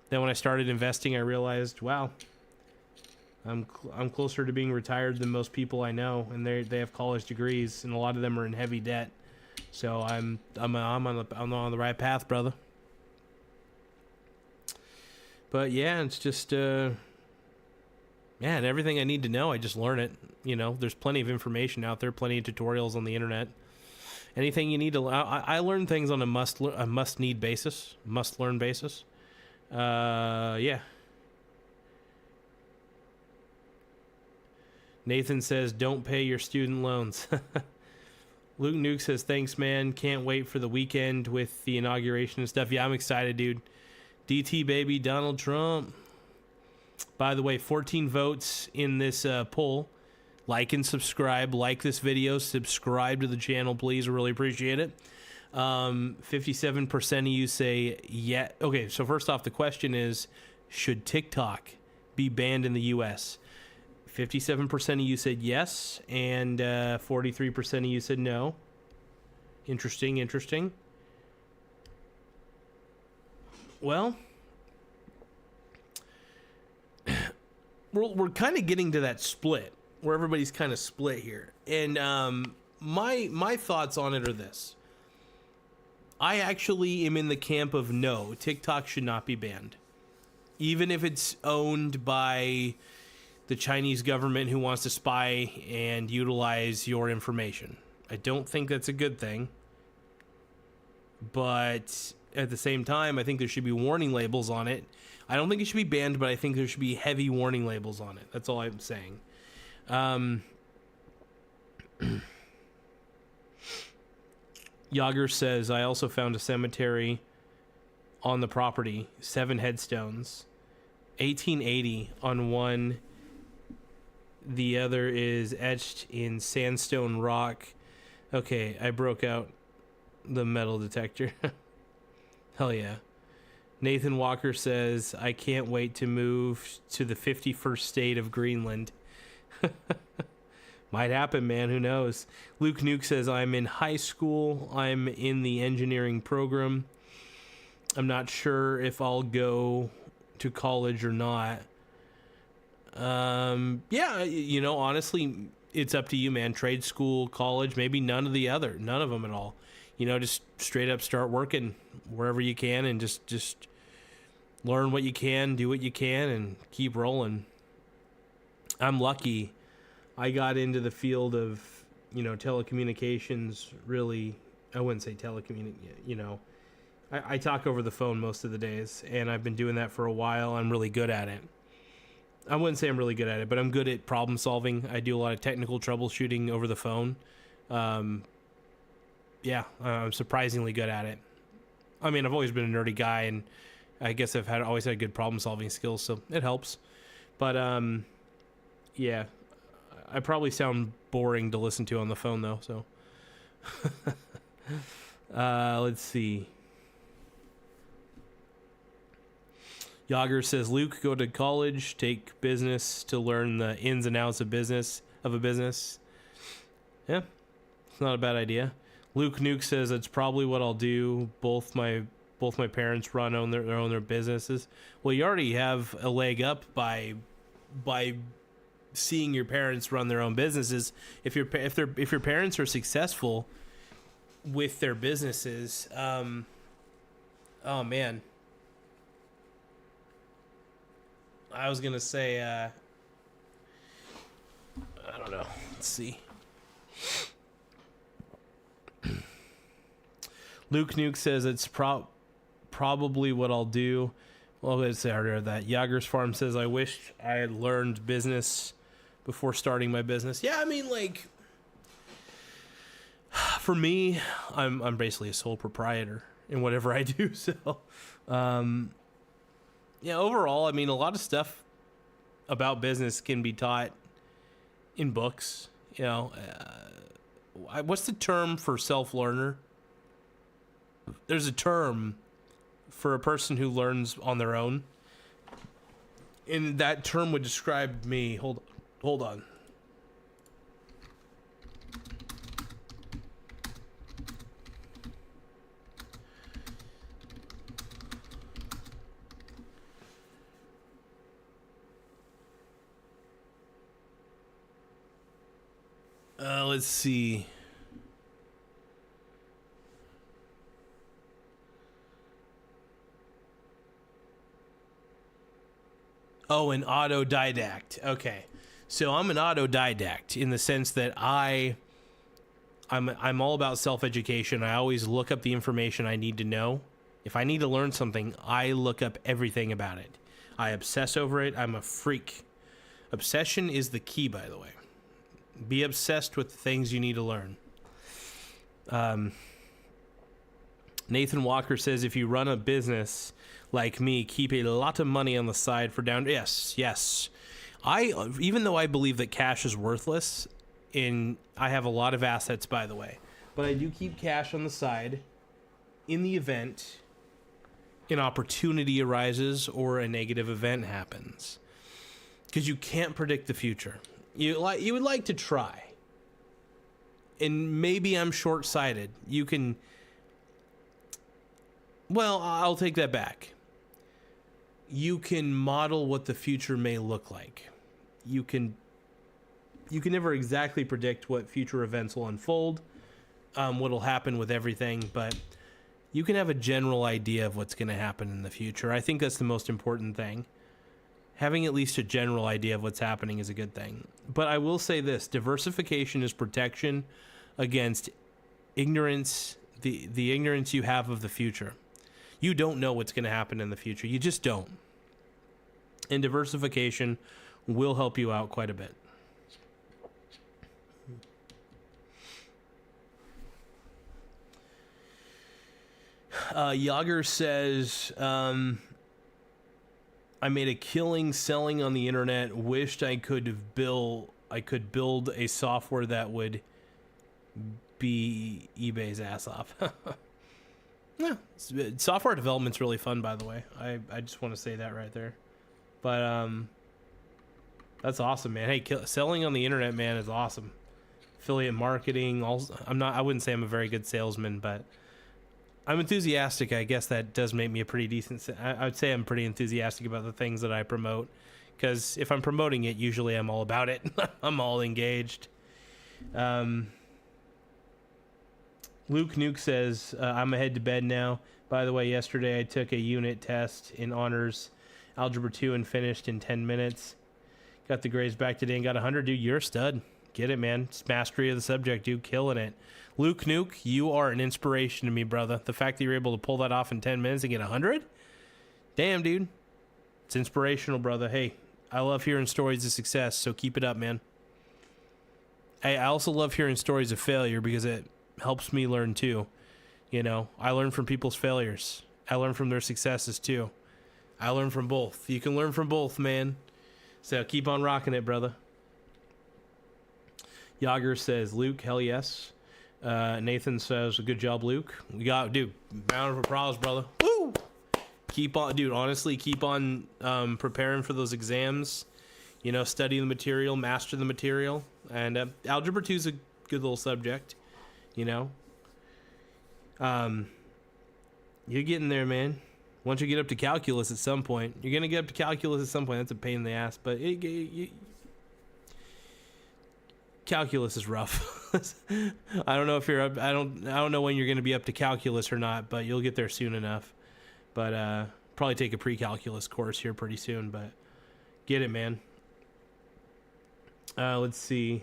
then when I started investing, I realized, wow, I'm closer to being retired than most people I know, and they have college degrees, and a lot of them are in heavy debt. So I'm on the right path, brother. But yeah, it's just man, everything I need to know, I just learn it. You know, there's plenty of information out there, plenty of tutorials on the internet. Anything you need to, I learn things on a must-need basis, must-learn basis. Yeah. Nathan says, don't pay your student loans. Luke Nuke says, thanks, man. Can't wait for the weekend with the inauguration and stuff. Yeah, I'm excited, dude. DT, baby, Donald Trump. By the way, 14 votes in this poll. Like and subscribe. Like this video. Subscribe to the channel, please. I really appreciate it. 57% of you say yeah. Okay, so first off, the question is, should TikTok be banned in the U.S.? 57% of you said yes, and 43% of you said no. Interesting. Well, we're kind of getting to that split where everybody's kind of split here, and my thoughts on it are this. I actually am in the camp of no, TikTok should not be banned, even if it's owned by the Chinese government who wants to spy and utilize your information. I don't think that's a good thing, but at the same time, I think there should be warning labels on it. I don't think it should be banned, but I think there should be heavy warning labels on it. That's all I'm saying. Yager says, I also found a cemetery on the property, 7 headstones, 1880 on one. The other is etched in sandstone rock. Okay, I broke out the metal detector. Hell yeah. Nathan Walker says, I can't wait to move to the 51st state of Greenland. Might happen, man. Who knows? Luke Nuke says, I'm in high school. I'm in the engineering program. I'm not sure if I'll go to college or not. Yeah, you know, honestly, it's up to you, man. Trade school, college, maybe none of them at all. You know, just straight up start working wherever you can and just learn what you can, do what you can, and keep rolling. I'm lucky. I got into the field of, you know, telecommunications, really. I wouldn't say you know, I talk over the phone most of the days, and I've been doing that for a while. I'm really good at it. I wouldn't say I'm really good at it, but I'm good at problem solving. I do a lot of technical troubleshooting over the phone. Yeah, I'm surprisingly good at it. I mean, I've always been a nerdy guy, and I guess I've always had good problem solving skills, so it helps. But yeah, I probably sound boring to listen to on the phone though. So let's see. Yager says, Luke, go to college, take business to learn the ins and outs of a business. Yeah, it's not a bad idea. Luke Nuke says, it's probably what I'll do. Both my parents own their businesses. Well, you already have a leg up by seeing your parents run their own businesses. If your parents are successful with their businesses, oh man. I was going to say, I don't know. Let's see. Luke Nuke says it's probably what I'll do. Well, let's say I already read that. Yager's Farm says, I wish I had learned business before starting my business. Yeah, I mean, like, for me, I'm basically a sole proprietor in whatever I do. So, yeah, overall, I mean, a lot of stuff about business can be taught in books. You know, what's the term for self-learner? There's a term for a person who learns on their own, and that term would describe me. Hold on. Let's see. Oh, an autodidact. Okay. So I'm an autodidact in the sense that I'm all about self-education. I always look up the information I need to know. If I need to learn something, I look up everything about it. I obsess over it. I'm a freak. Obsession is the key, by the way. Be obsessed with the things you need to learn. Nathan Walker says, if you run a business like me, keep a lot of money on the side for down. Yes. Even though I believe that cash is worthless, I have a lot of assets, by the way, but I do keep cash on the side in the event an opportunity arises or a negative event happens, because you can't predict the future. You would like to try, and maybe I'm short-sighted. I'll take that back. You can model what the future may look like. You can never exactly predict what future events will unfold, what'll happen with everything, but you can have a general idea of what's going to happen in the future. I think that's the most important thing. Having at least a general idea of what's happening is a good thing. But I will say this, diversification is protection against ignorance, the ignorance you have of the future. You don't know what's going to happen in the future. You just don't. And diversification will help you out quite a bit. Yager says, I made a killing selling on the internet. Wished I could build a software that would be eBay's ass off. Yeah, software development's really fun, by the way. I just want to say that right there. But that's awesome, man. Hey, selling on the internet, man, is awesome. Affiliate marketing. Also, I wouldn't say I'm a very good salesman, but I'm enthusiastic. I guess that does make me a pretty decent. I would say I'm pretty enthusiastic about the things that I promote, because if I'm promoting it, usually I'm all about it. I'm all engaged. Luke Nuke says, I'm head to bed now. By the way, yesterday I took a unit test in honors algebra 2 and finished in 10 minutes. Got the grades back today and got 100. Dude, you're a stud. Get it, man. It's mastery of the subject, dude. Killing it. Luke Nuke, you are an inspiration to me, brother. The fact that you're able to pull that off in 10 minutes and get 100? Damn, dude. It's inspirational, brother. Hey, I love hearing stories of success, so keep it up, man. I also love hearing stories of failure because it helps me learn too. You know, I learn from people's failures. I learn from their successes too. I learn from both. You can learn from both, man. So keep on rocking it, brother. Yager says, Luke, hell yes. Nathan says, good job, Luke. We got, dude, round of applause, brother. Woo! Keep on, dude, honestly, keep on preparing for those exams. You know, study the material, master the material. And Algebra 2 is a good little subject, you know. You're getting there, man. Once you get up to calculus at some point, you're going to get up to calculus at some point. That's a pain in the ass, but calculus is rough. I don't know if you're up, I don't know when you're going to be up to calculus or not, but you'll get there soon enough. But probably take a pre-calculus course here pretty soon, but get it, man. Let's see.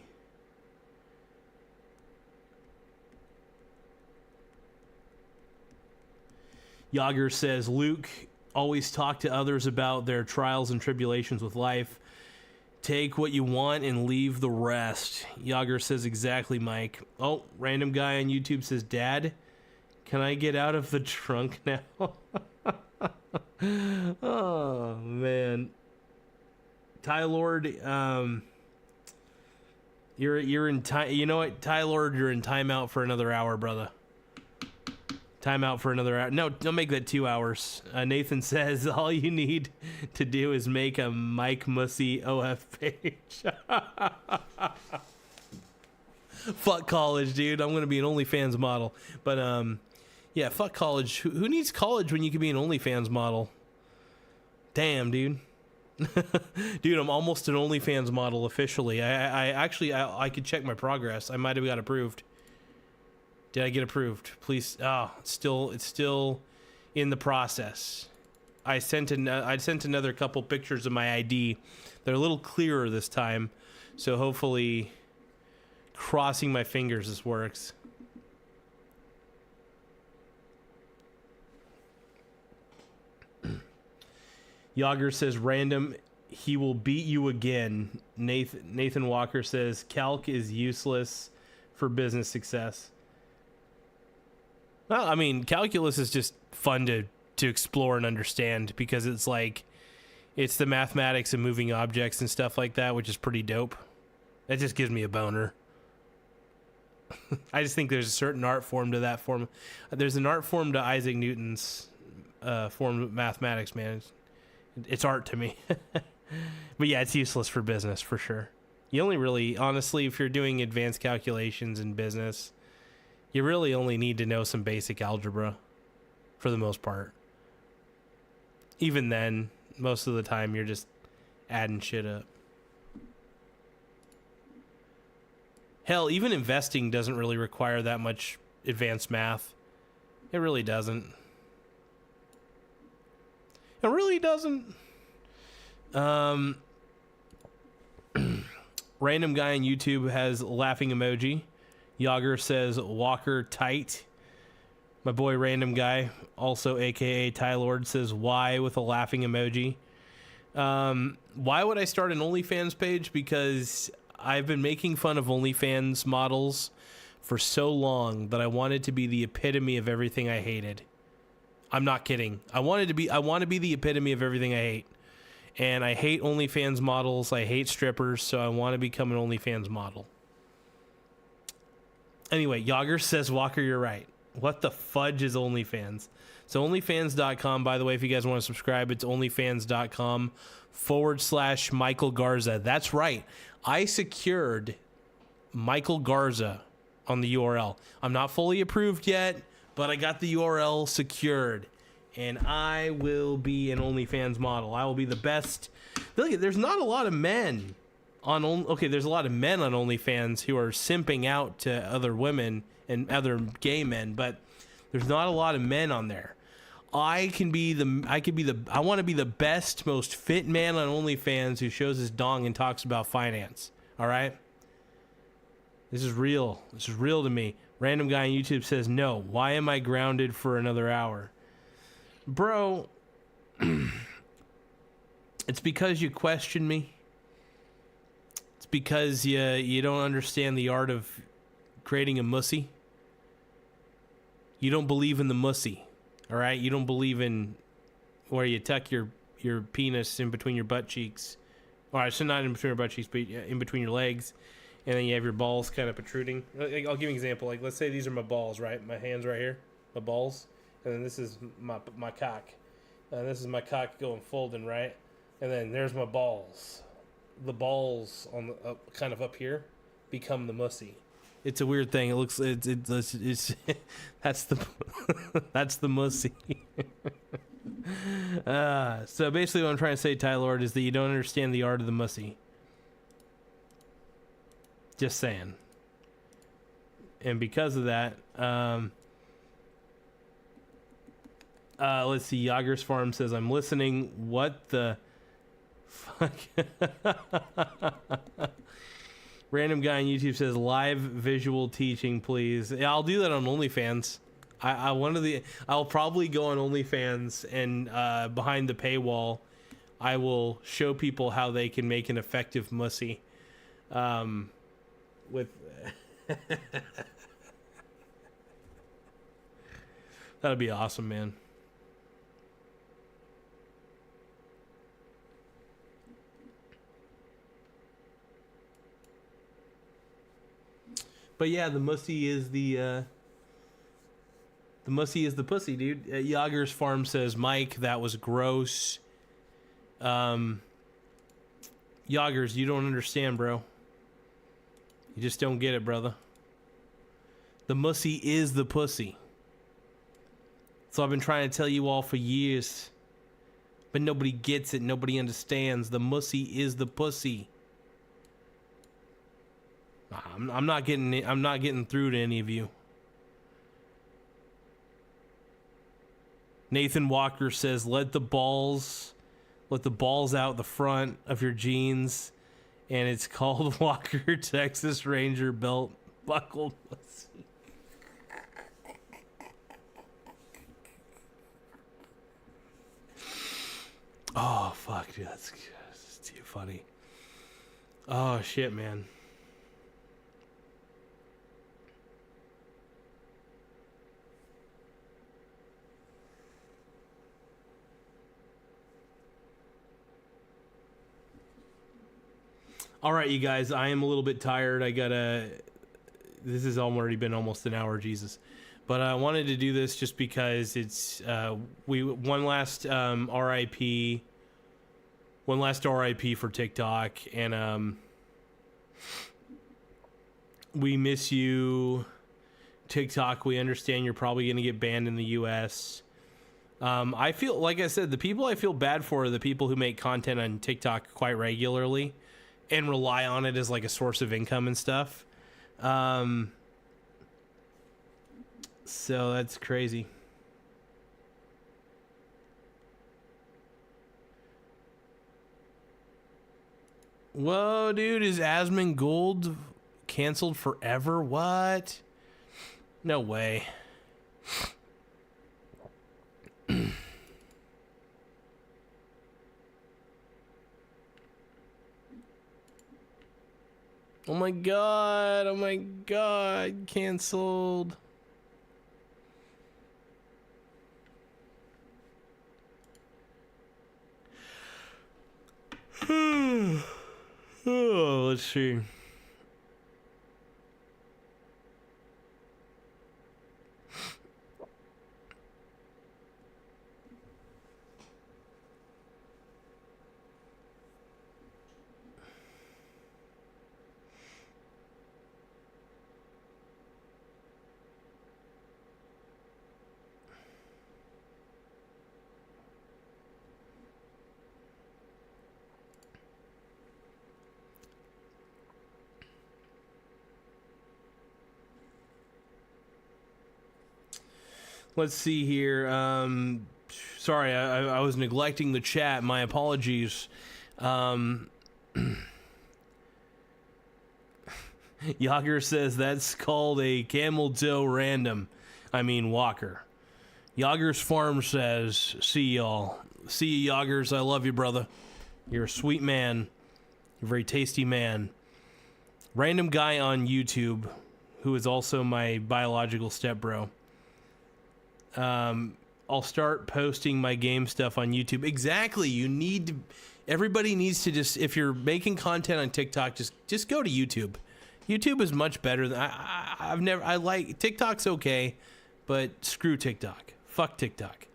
Yager says, Luke, always talk to others about their trials and tribulations with life. Take what you want and leave the rest. Yager says, exactly, Mike. Oh, random guy on YouTube says, Dad, can I get out of the trunk now? Oh, man. Ty Lord, you're in time. You know what, Ty Lord, you're in timeout for another hour, brother. Timeout for another hour. No, don't make that 2 hours. Nathan says all you need to do is make a Mike Mussy OF page. Fuck college, dude. I'm gonna be an OnlyFans model. But yeah, fuck college. Who needs college when you can be an OnlyFans model? Damn, dude. Dude, I'm almost an OnlyFans model officially. I actually could check my progress. I might have got approved. Did I get approved? Please. Oh, it's still in the process. I sent another couple pictures of my ID. They're a little clearer this time, so hopefully, crossing my fingers, this works. Yager says, random, he will beat you again. Nathan Walker says, calc is useless for business success. Well, I mean, calculus is just fun to explore and understand because it's like, it's the mathematics of moving objects and stuff like that, which is pretty dope. That just gives me a boner. I just think there's a certain art form to that form. There's an art form to Isaac Newton's form of mathematics, man. It's art to me. But yeah, it's useless for business for sure. You only really, honestly, if you're doing advanced calculations in business, you really only need to know some basic algebra for the most part. Even then, most of the time, you're just adding shit up. Hell, even investing doesn't really require that much advanced math. It really doesn't. It really doesn't. Random guy on YouTube has a laughing emoji. Yager says, Walker tight. My boy Random Guy, also aka Ty Lord, says, why with a laughing emoji. Why would I start an OnlyFans page? Because I've been making fun of OnlyFans models for so long that I wanted to be the epitome of everything I hated. I'm not kidding. I want to be the epitome of everything I hate. And I hate OnlyFans models. I hate strippers, so I want to become an OnlyFans model. Anyway, Yager says, Walker, you're right. What the fudge is OnlyFans? So OnlyFans.com, by the way, if you guys want to subscribe, it's OnlyFans.com/Michael Garza. That's right. I secured Michael Garza on the URL. I'm not fully approved yet, but I got the URL secured. And I will be an OnlyFans model. I will be the best. Look, there's not a lot of men on. Okay, there's a lot of men on OnlyFans who are simping out to other women and other gay men, but there's not a lot of men on there. I want to be the best, most fit man on OnlyFans who shows his dong and talks about finance. All right. This is real. This is real to me. Random guy on YouTube says, no. Why am I grounded for another hour? Bro, it's because you question me. It's because you don't understand the art of creating a mussy. You don't believe in the mussy, all right? You don't believe in where you tuck your penis in between your butt cheeks. All right, so not in between your butt cheeks, but in between your legs, and then you have your balls kind of protruding. I'll give you an example. Like, let's say these are my balls, right? My hands right here, my balls. And then this is my cock. And this is my cock going folding, right? And then there's my balls. The balls on the kind of up here become the mussy. It's a weird thing. It looks it's that's the that's the mussy. So basically, what I'm trying to say, Ty Lord, is that you don't understand the art of the mussy. Just saying. And because of that, let's see. Yager's Farm says, I'm listening. What the fuck? Random guy on YouTube says, live visual teaching, please. Yeah, I'll do that on OnlyFans. I'll probably go on OnlyFans and behind the paywall, I will show people how they can make an effective mussy. With that'd be awesome, man. But yeah, the mussy is the pussy, dude. Yager's Farm says, Mike, that was gross. Yagers, you don't understand, bro. You just don't get it, brother. The mussy is the pussy. So I've been trying to tell you all for years, but nobody gets it. Nobody understands. The mussy is the pussy. I'm not getting through to any of you. Nathan Walker says, let the balls out the front of your jeans, and it's called Walker Texas Ranger belt buckle pussy. Oh fuck, dude, that's too funny. Oh shit, man. All right, you guys, I am a little bit tired. This has already been almost an hour, Jesus. But I wanted to do this just because it's, one last RIP for TikTok. And we miss you, TikTok. We understand you're probably going to get banned in the US. I feel, like I said, the people I feel bad for are the people who make content on TikTok quite regularly and rely on it as like a source of income and stuff. So that's crazy. Whoa, dude, is Asmongold canceled forever? What? No way. Oh my god, canceled. Oh, let's see. Let's see here. Sorry, I was neglecting the chat. My apologies. Yager says that's called a camel toe random. I mean Walker. Yager's Farm says, see y'all. See you, Yagers. I love you, brother. You're a sweet man. You're a very tasty man. Random guy on YouTube who is also my biological stepbro. I'll start posting my game stuff on YouTube. Exactly. You need to, everybody needs to just, if you're making content on TikTok, just go to YouTube. YouTube is much better than I like TikTok's okay, but screw TikTok. Fuck TikTok.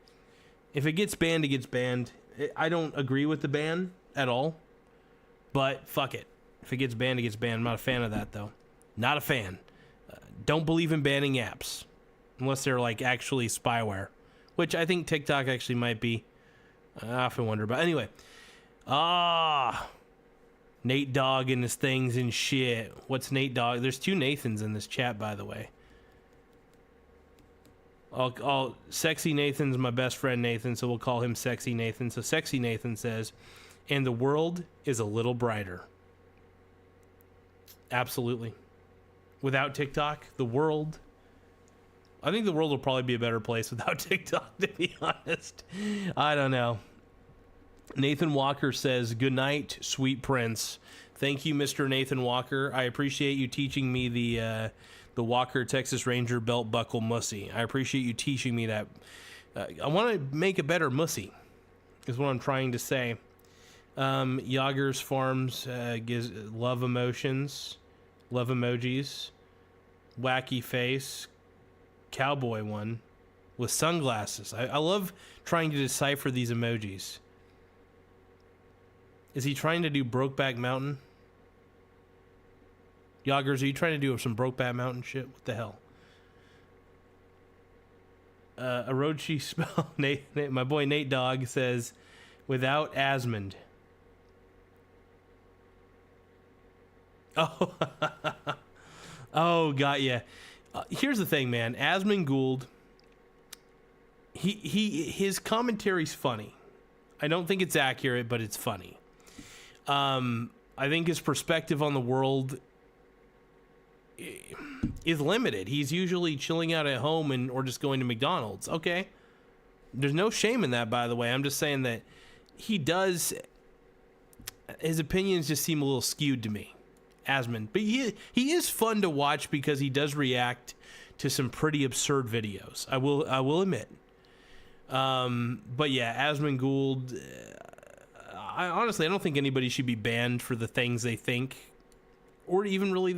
If it gets banned, it gets banned. I don't agree with the ban at all, but fuck it. If it gets banned, it gets banned. I'm not a fan of that though. Not a fan. Don't believe in banning apps unless they're like actually spyware, which I think TikTok actually might be. I often wonder, but anyway. Nate Dogg and his things and shit. What's Nate Dogg? There's two Nathans in this chat, by the way. Sexy Nathan's my best friend Nathan, so we'll call him Sexy Nathan. So Sexy Nathan says, and the world is a little brighter. Absolutely. Without TikTok, the world... I think the world will probably be a better place without TikTok, to be honest. I don't know. Nathan Walker says, good night, sweet prince. Thank you, Mr. Nathan Walker. I appreciate you teaching me the Walker Texas Ranger belt buckle mussy. I appreciate you teaching me that. I want to make a better mussy, is what I'm trying to say. Yager's Farms gives love emotions, love emojis, wacky face, cowboy one with sunglasses. I love trying to decipher these emojis. Is he trying to do Brokeback Mountain? Yoggers, are you trying to do some Brokeback Mountain shit? What the hell? Orochi spell. My boy Nate Dogg says, without Asmund. Oh, oh, got ya. Here's the thing, man. Asmund Gould. His commentary's funny. I don't think it's accurate, but it's funny. I think his perspective on the world is limited. He's usually chilling out at home or just going to McDonald's. Okay. There's no shame in that, by the way. I'm just saying that his opinions just seem a little skewed to me, Asmund. But he is fun to watch because he does react to some pretty absurd videos. I will admit. But yeah, Asmund Gould, I don't think anybody should be banned for the things they think, or even really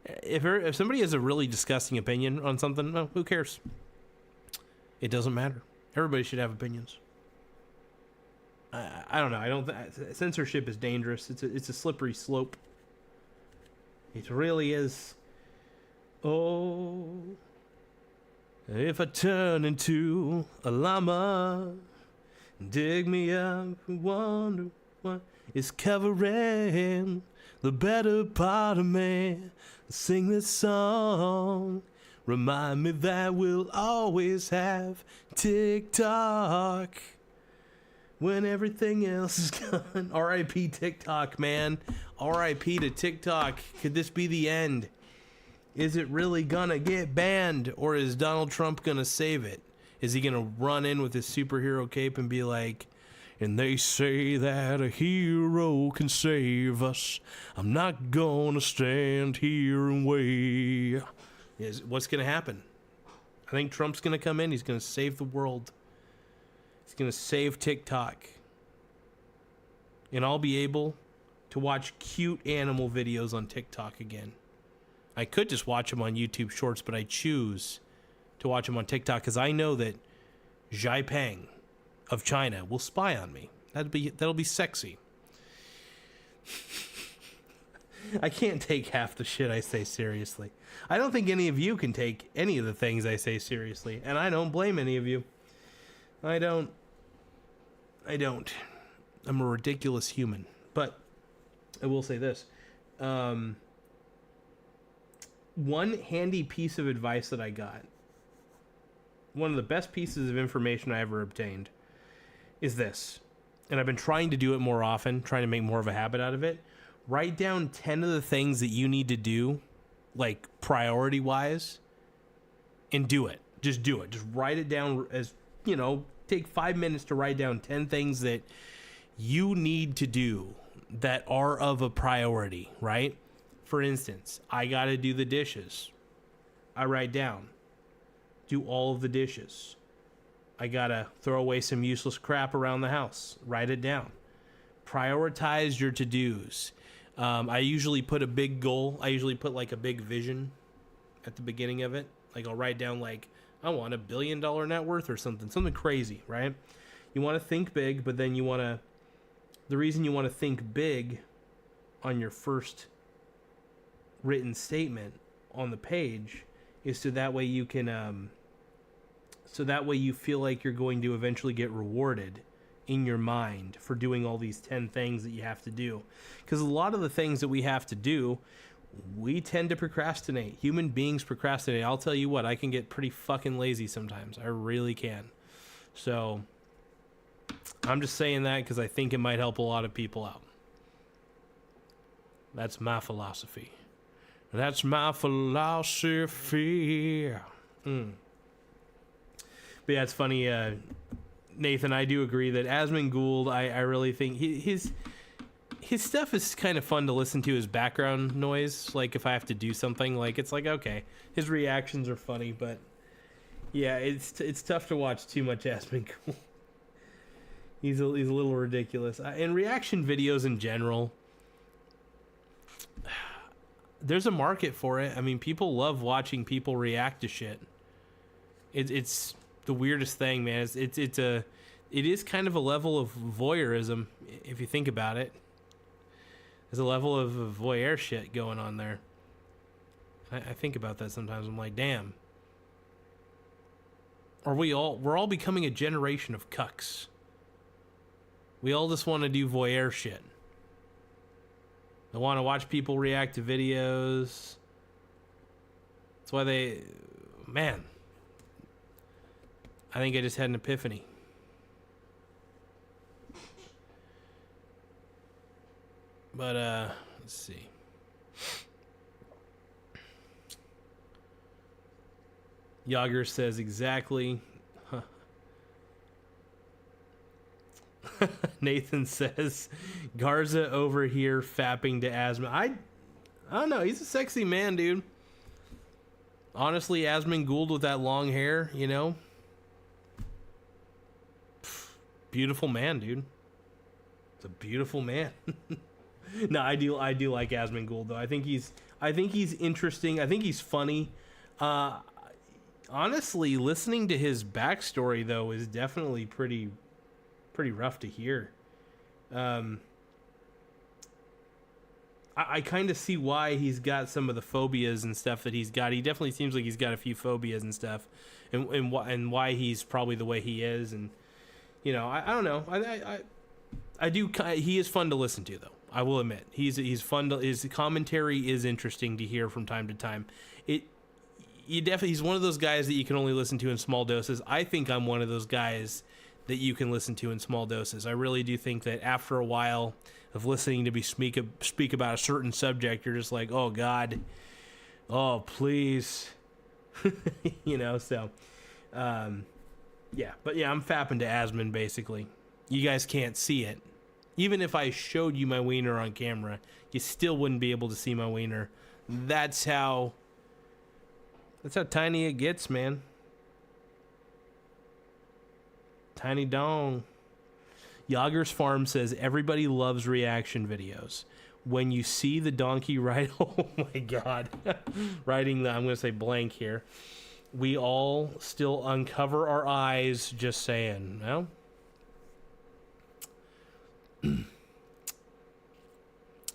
if somebody has a really disgusting opinion on something, well, who cares? It doesn't matter. Everybody should have opinions. I don't know. Censorship is dangerous. It's a slippery slope. It really is. Oh, if I turn into a llama, dig me up and wonder what is covering the better part of me. Sing this song. Remind me that we'll always have TikTok when everything else is gone. R.I.P. TikTok, man. R.I.P. to TikTok. Could this be the end? Is it really gonna get banned, or is Donald Trump gonna save it? Is he gonna run in with his superhero cape and be like, and they say that a hero can save us. I'm not gonna stand here and wait. What's gonna happen? I think Trump's gonna come in. He's gonna save the world. He's gonna save TikTok. and I'll be able to watch cute animal videos on TikTok again. I could just watch them on YouTube Shorts, but I choose to watch them on TikTok because I know that Xipeng of China will spy on me. That'll be sexy. I can't take half the shit I say seriously. I don't think any of you can take any of the things I say seriously, and I don't blame any of you. I don't. I'm a ridiculous human. But I will say this. One handy piece of advice that I got, one of the best pieces of information I ever obtained, is this. And I've been trying to do it more often, trying to make more of a habit out of it. Write down 10 of the things that you need to do, like priority-wise, and do it. Just do it. Just write it down as, take 5 minutes to write down 10 things that you need to do that are of a priority, right? For instance, I got to do the dishes. I write down, do all of the dishes. I got to throw away some useless crap around the house. Write it down. Prioritize your to-dos. I usually put a big goal. I usually put like a big vision at the beginning of it. Like I'll write down like, I want $1 billion net worth or something crazy, right? You want to think big, but then the reason you want to think big on your first written statement on the page is so that way you can, so that way you feel like you're going to eventually get rewarded in your mind for doing all these 10 things that you have to do. Because a lot of the things that we have to do, we tend to procrastinate. Human beings procrastinate. I'll tell you what, I can get pretty fucking lazy sometimes. I really can. So I'm just saying that because I think it might help a lot of people out. That's my philosophy. That's my philosophy. But yeah, it's funny, Nathan, I do agree that Asmund Gould, I really think his stuff is kind of fun to listen to as background noise. Like if I have to do something, like it's like, okay, his reactions are funny, but yeah, it's tough to watch too much Asmund Gould. He's a little ridiculous. And reaction videos in general, there's a market for it. I mean, people love watching people react to shit. It's the weirdest thing, man. It is kind of a level of voyeurism if you think about it. There's a level of voyeur shit going on there. I think about that sometimes. I'm like, damn. We're all becoming a generation of cucks. We all just want to do voyeur shit. They want to watch people react to videos. That's why man. I think I just had an epiphany. But, let's see. Yager says exactly. Huh. Nathan says, Garza over here fapping to Asmund. I don't know. He's a sexy man, dude. Honestly, Asmund Gould with that long hair, beautiful man, dude. It's a beautiful man. No, I do like Asmund Gould though. I think he's interesting. I think he's funny. Honestly, listening to his backstory though is definitely pretty rough to hear. I kind of see why he's got some of the phobias and stuff that he's got. He definitely seems like he's got a few phobias and stuff, and why he's probably the way he is. And I don't know. I do. He is fun to listen to, though. I will admit, he's fun. His commentary is interesting to hear from time to time. He's one of those guys that you can only listen to in small doses. I think I'm one of those guys that you can listen to in small doses. I really do think that after a while of listening to me speak about a certain subject, you're just like, oh God, oh please, So, yeah. But yeah, I'm fapping to Asmund basically. You guys can't see it. Even if I showed you my wiener on camera, you still wouldn't be able to see my wiener. That's how tiny it gets, man. Tiny dong. Yager's Farm says everybody loves reaction videos. When you see the donkey ride, oh my god, riding the, I'm going to say blank here. We all still uncover our eyes, just saying. Well,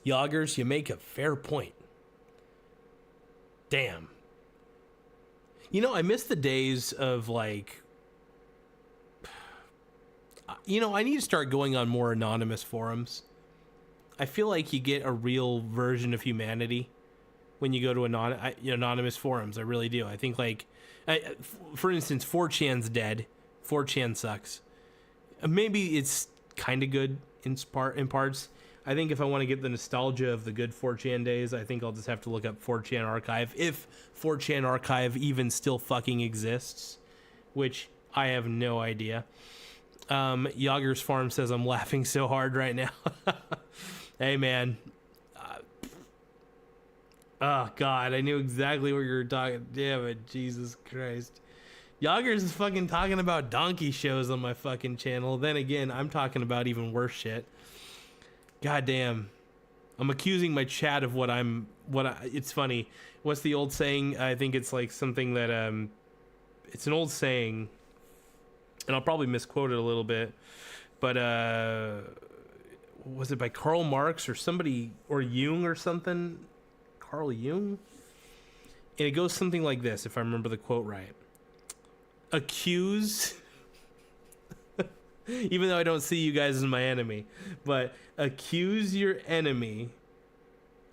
Yagers, you make a fair point. Damn. You know, I miss the days of like, you know, I need to start going on more anonymous forums. I feel like you get a real version of humanity when you go to anonymous forums. I really do. I think, like, for instance, 4chan's dead. 4chan sucks. Maybe it's kind of good in parts. I think if I want to get the nostalgia of the good 4chan days, I think I'll just have to look up 4chan Archive. If 4chan Archive even still fucking exists, which I have no idea. Yager's Farm says, I'm laughing so hard right now. Hey, man. Oh, God. I knew exactly what you were talking. Damn it. Jesus Christ. Yager's is fucking talking about donkey shows on my fucking channel. Then again, I'm talking about even worse shit. God damn. I'm accusing my chat of it's funny. What's the old saying? I think it's like something that, it's an old saying, and I'll probably misquote it a little bit, but, was it by Karl Marx or somebody, or Jung or something? Carl Jung? And it goes something like this, if I remember the quote right. Accuse, even though I don't see you guys as my enemy, but accuse your enemy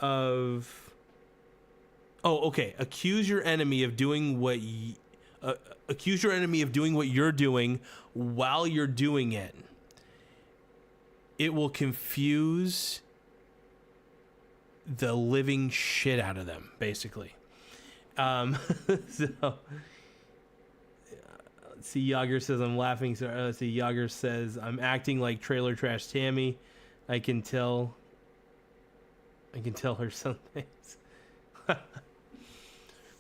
of, accuse your enemy of doing what accuse your enemy of doing what you're doing while you're doing it. It will confuse the living shit out of them, basically. So, let's see, Yager says, I'm laughing. So, let's see, Yager says, I'm acting like Trailer Trash Tammy. I can tell her some things.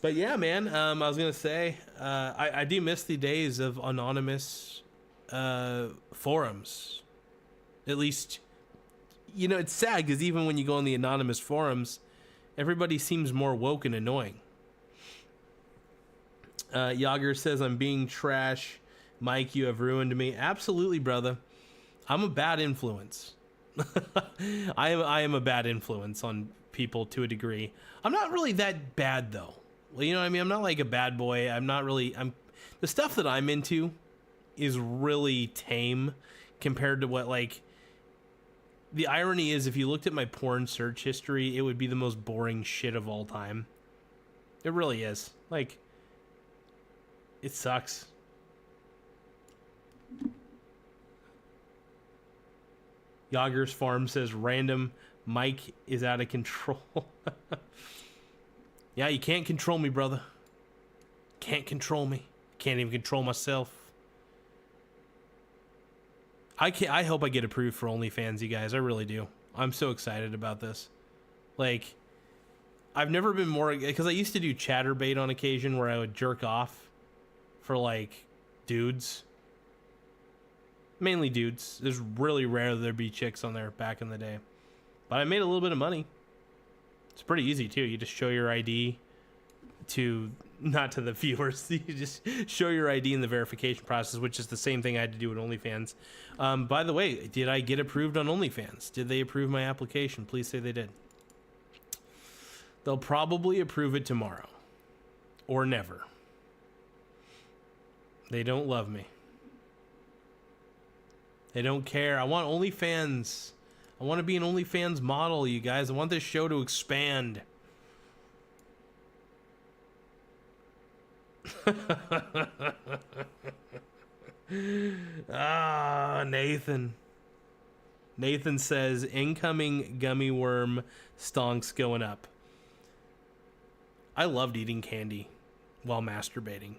But yeah, man, I was going to say, I do miss the days of anonymous forums. At least, you know, it's sad because even when you go on the anonymous forums, everybody seems more woke and annoying. Yager says, I'm being trash. Mike, you have ruined me. Absolutely, brother. I'm a bad influence. I am a bad influence on people to a degree. I'm not really that bad, though. Well, you know what I mean? I'm not like a bad boy. The stuff that I'm into is really tame compared to what, like, the irony is, if you looked at my porn search history, it would be the most boring shit of all time. It really is. Like, it sucks. Yager's Farm says, random Mike is out of control. Yeah, you can't control me, brother. Can't control me. Can't even control myself. I hope I get approved for OnlyFans, you guys. I really do. I'm so excited about this. Like, I've never been more, because I used to do chatterbait on occasion where I would jerk off for, like, dudes. Mainly dudes. It's really rare that there'd be chicks on there back in the day. But I made a little bit of money. It's pretty easy, too. You just show your ID not to the viewers. You just show your ID in the verification process, which is the same thing I had to do with OnlyFans. By the way, did I get approved on OnlyFans? Did they approve my application? Please say they did. They'll probably approve it tomorrow. Or never. They don't love me. They don't care. I want OnlyFans. I want to be an OnlyFans model, you guys. I want this show to expand. Nathan. Nathan says, incoming gummy worm stonks going up. I loved eating candy while masturbating.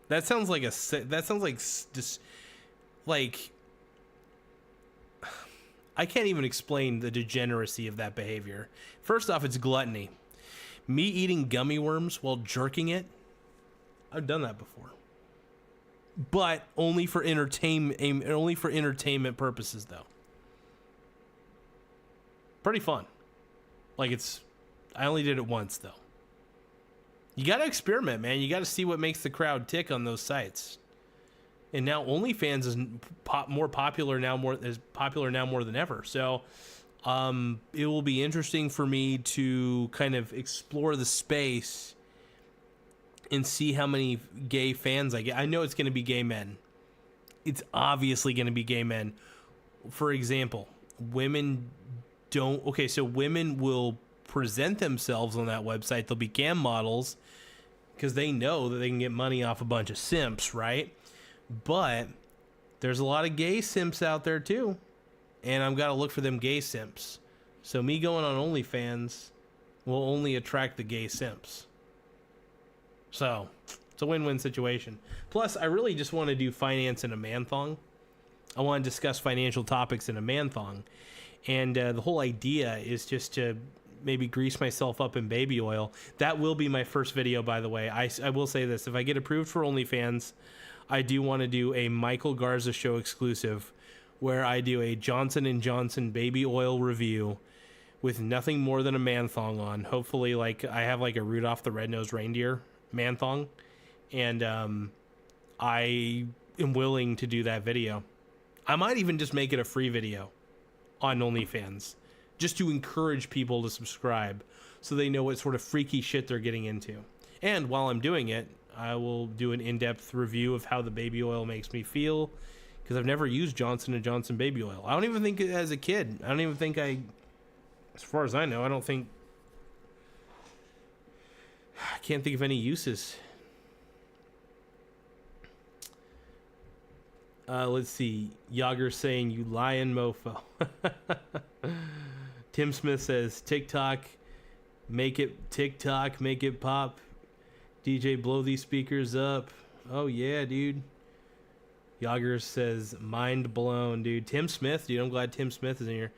That sounds like just like, I can't even explain the degeneracy of that behavior. First off, it's gluttony. Me eating gummy worms while jerking it, I've done that before. but only for entertainment purposes, though. Pretty fun. Like, I only did it once, though. You got to experiment, man. You got to see what makes the crowd tick on those sites. And now OnlyFans is more popular now more than ever. So it will be interesting for me to kind of explore the space and see how many gay fans I get. I know it's going to be gay men. It's obviously going to be gay men. For example, women don't... Okay, so women will present themselves on that website. They'll be cam models because they know that they can get money off a bunch of simps, right? But there's a lot of gay simps out there too, and I've got to look for them gay simps. So me going on OnlyFans will only attract the gay simps. So it's a win-win situation. Plus, I really just want to do finance in a man-thong. I want to discuss financial topics in a man-thong. And the whole idea is just to maybe grease myself up in baby oil. That will be my first video, by the way. I will say this. If I get approved for OnlyFans, I do want to do a Michael Garza show exclusive where I do a Johnson & Johnson baby oil review with nothing more than a man-thong on. Hopefully, like, I have like a Rudolph the Red-Nosed Reindeer man-thong. And I am willing to do that video. I might even just make it a free video on OnlyFans, just to encourage people to subscribe so they know what sort of freaky shit they're getting into. And while I'm doing it, I will do an in-depth review of how the baby oil makes me feel, because I've never used Johnson & Johnson baby oil. I don't even think as a kid, as far as I know, I can't think of any uses. Let's see. Yager's saying, you lying mofo. Tim Smith says, TikTok, make it pop. DJ, blow these speakers up. Oh, yeah, dude. Yager says, mind blown, dude. Tim Smith, dude, I'm glad Tim Smith is in here.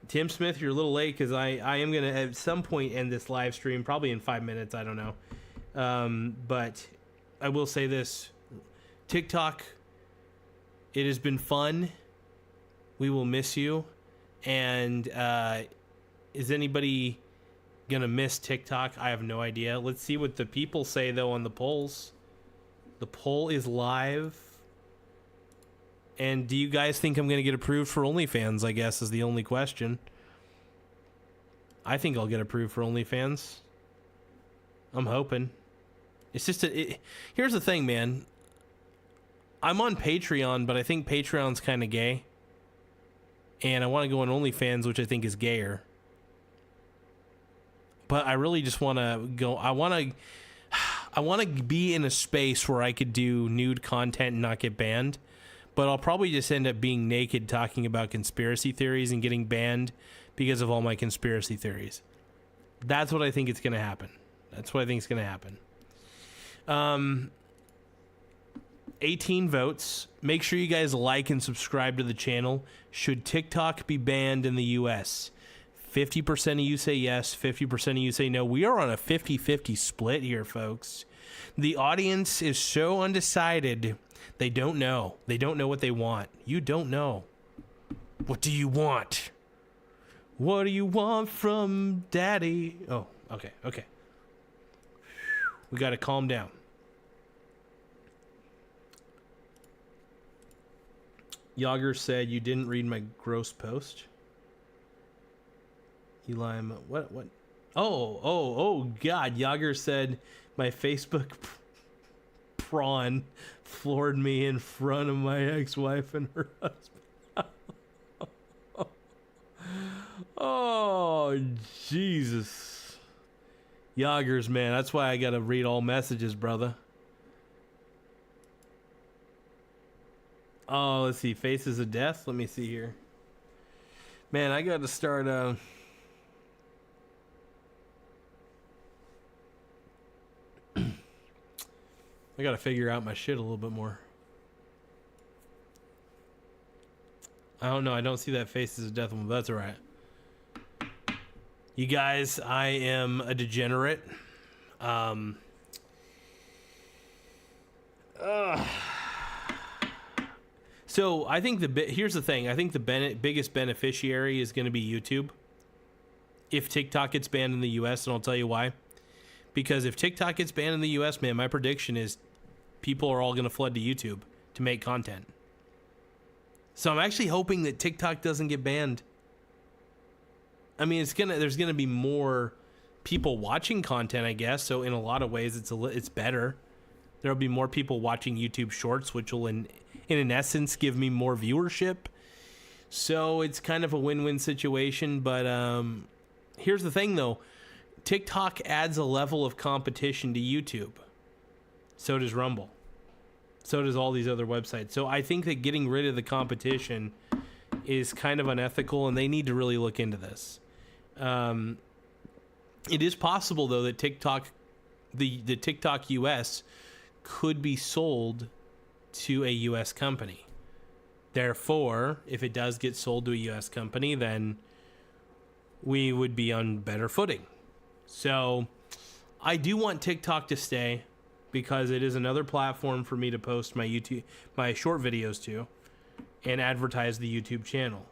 Tim Smith, you're a little late because I am going to at some point end this live stream, probably in 5 minutes, I don't know. But I will say this. TikTok, it has been fun. We will miss you. And is anybody going to miss TikTok? I have no idea. Let's see what the people say, though, on the polls. The poll is live. And do you guys think I'm going to get approved for OnlyFans, I guess, is the only question. I think I'll get approved for OnlyFans. I'm hoping. It's just here's the thing, man. I'm on Patreon, but I think Patreon's kind of gay. And I want to go on OnlyFans, which I think is gayer. But I really just want to go... I want to be in a space where I could do nude content and not get banned. But I'll probably just end up being naked talking about conspiracy theories and getting banned because of all my conspiracy theories. That's what I think it's going to happen. 18 votes. Make sure you guys like and subscribe to the channel. Should TikTok be banned in the U.S.? 50% of you say yes, 50% of you say no. We are on a 50-50 split here, folks. The audience is so undecided. They don't know. They don't know what they want. You don't know. What do you want? What do you want from daddy? Oh, okay. We got to calm down. Yager said you didn't read my gross post. Eli, what? Oh, God. Yager said my Facebook prawn floored me in front of my ex-wife and her husband. Oh, Jesus. Yagers, man. That's why I got to read all messages, brother. Oh, let's see. Faces of Death. Let me see here. Man, I got to start... I gotta figure out my shit a little bit more. I don't know. I don't see that Faces of Death one, but that's alright. You guys, I am a degenerate. So I think here's the thing. I think the biggest beneficiary is going to be YouTube. If TikTok gets banned in the U.S., and I'll tell you why. Because if TikTok gets banned in the U.S., man, my prediction is people are all going to flood to YouTube to make content. So I'm actually hoping that TikTok doesn't get banned. I mean, there's gonna be more people watching content, I guess. So in a lot of ways, it's better. There'll be more people watching YouTube Shorts, which will in an essence give me more viewership. So it's kind of a win-win situation. But here's the thing, though: TikTok adds a level of competition to YouTube. So does Rumble. So does all these other websites. So I think that getting rid of the competition is kind of unethical, and they need to really look into this. It is possible, though, that TikTok, the TikTok US, could be sold to a US company. Therefore, if it does get sold to a US company, then we would be on better footing. So I do want TikTok to stay, because it is another platform for me to post my short videos to and advertise the YouTube channel.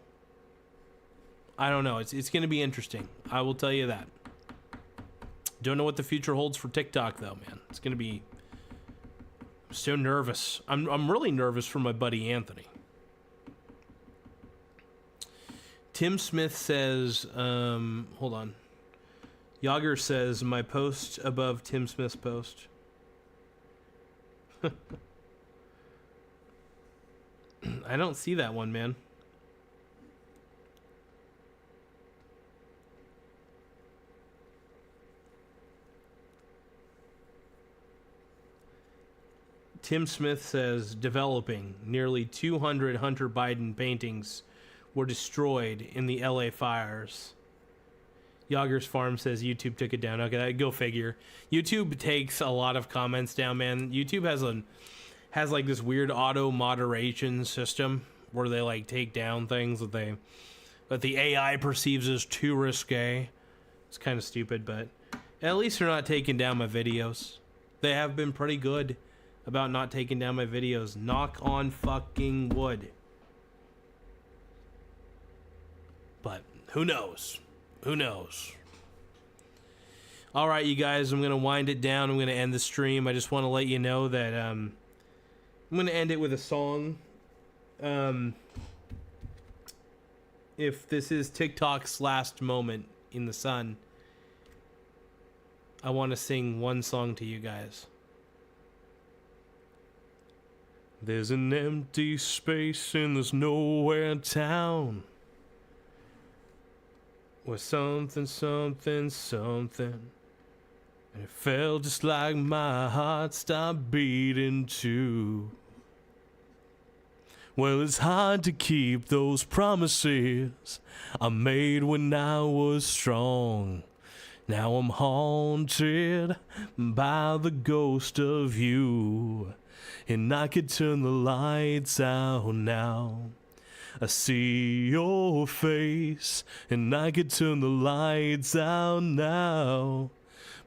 I don't know. It's going to be interesting. I will tell you that. Don't know what the future holds for TikTok, though, man. It's going to be... I'm so nervous. I'm really nervous for my buddy Anthony. Tim Smith says... hold on. Yager says, my post above Tim Smith's post. I don't see that one, man. Tim Smith says, developing. Nearly 200 Hunter Biden paintings were destroyed in the LA fires. Yager's Farm says YouTube took it down. Okay, go figure. YouTube takes a lot of comments down, man. YouTube has like this weird auto moderation system where they like take down things that the AI perceives as too risque. It's kind of stupid, but at least they're not taking down my videos. They have been pretty good about not taking down my videos. Knock on fucking wood. But who knows? Who knows? All right, you guys, I'm going to wind it down. I'm going to end the stream. I just want to let you know that I'm going to end it with a song. If this is TikTok's last moment in the sun, I want to sing one song to you guys. There's an empty space in this nowhere town, where something, something, something, and it felt just like my heart stopped beating too. Well, it's hard to keep those promises I made when I was strong. Now I'm haunted by the ghost of you, and I could turn the lights out now. I see your face, and I could turn the lights out now.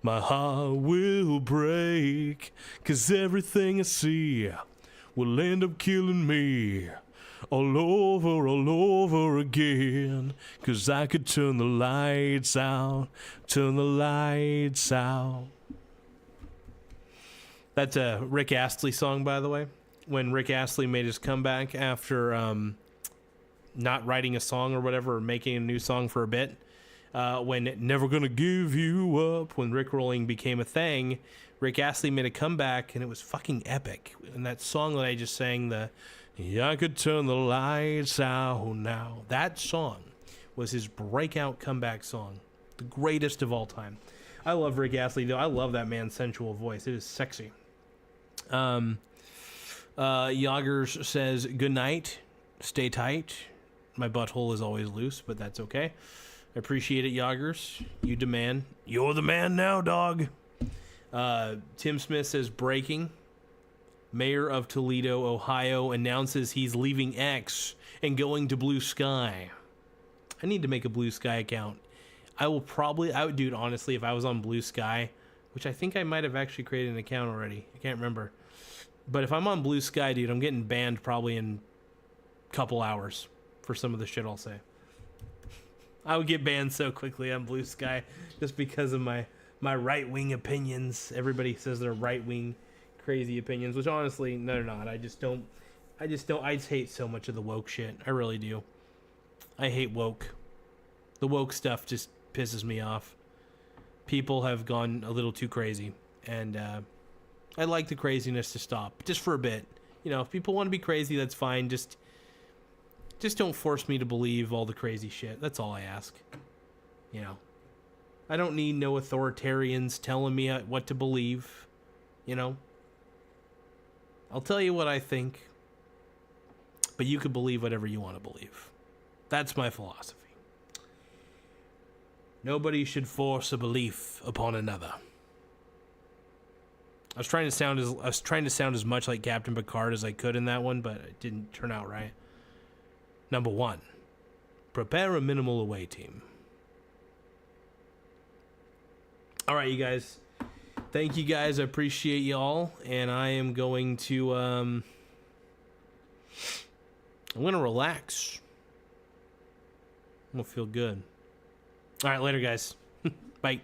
My heart will break, 'cause everything I see will end up killing me all over again. 'Cause I could turn the lights out, turn the lights out. That's a Rick Astley song, by the way. When Rick Astley made his comeback after not writing a song or whatever, or making a new song for a bit. When Never Gonna Give You Up, when Rickrolling became a thing, Rick Astley made a comeback, and it was fucking epic. And that song that I just sang, I could turn the lights out now, that song was his breakout comeback song. The greatest of all time. I love Rick Astley, though. I love that man's sensual voice. It is sexy. Yagers says, good night. Stay tight. My butthole is always loose, but that's okay. I appreciate it, Yagers. You demand. You're the man now, dog. Tim Smith says, breaking. Mayor of Toledo, Ohio, announces he's leaving X and going to Blue Sky. I need to make a Blue Sky account. I would do it, honestly, if I was on Blue Sky, which I think I might have actually created an account already. I can't remember. But if I'm on Blue Sky, dude, I'm getting banned probably in couple hours for some of the shit I'll say. I would get banned so quickly on Blue Sky just because of my right-wing opinions. Everybody says they're right-wing crazy opinions, which honestly, no, they're not. I just hate so much of the woke shit. I really do. I hate woke. The woke stuff just pisses me off. People have gone a little too crazy, and I'd like the craziness to stop, just for a bit. You know, if people want to be crazy, that's fine. Just don't force me to believe all the crazy shit. That's all I ask. You know, I don't need no authoritarians telling me what to believe. You know, I'll tell you what I think, but you can believe whatever you want to believe. That's my philosophy. Nobody should force a belief upon another. I was trying to sound as much like Captain Picard as I could in that one, but it didn't turn out right. Number 1, prepare a minimal away team. All right, you guys. Thank you guys. I appreciate y'all, and I am going to I'm gonna relax. I'm gonna feel good. All right, later, guys. Bye.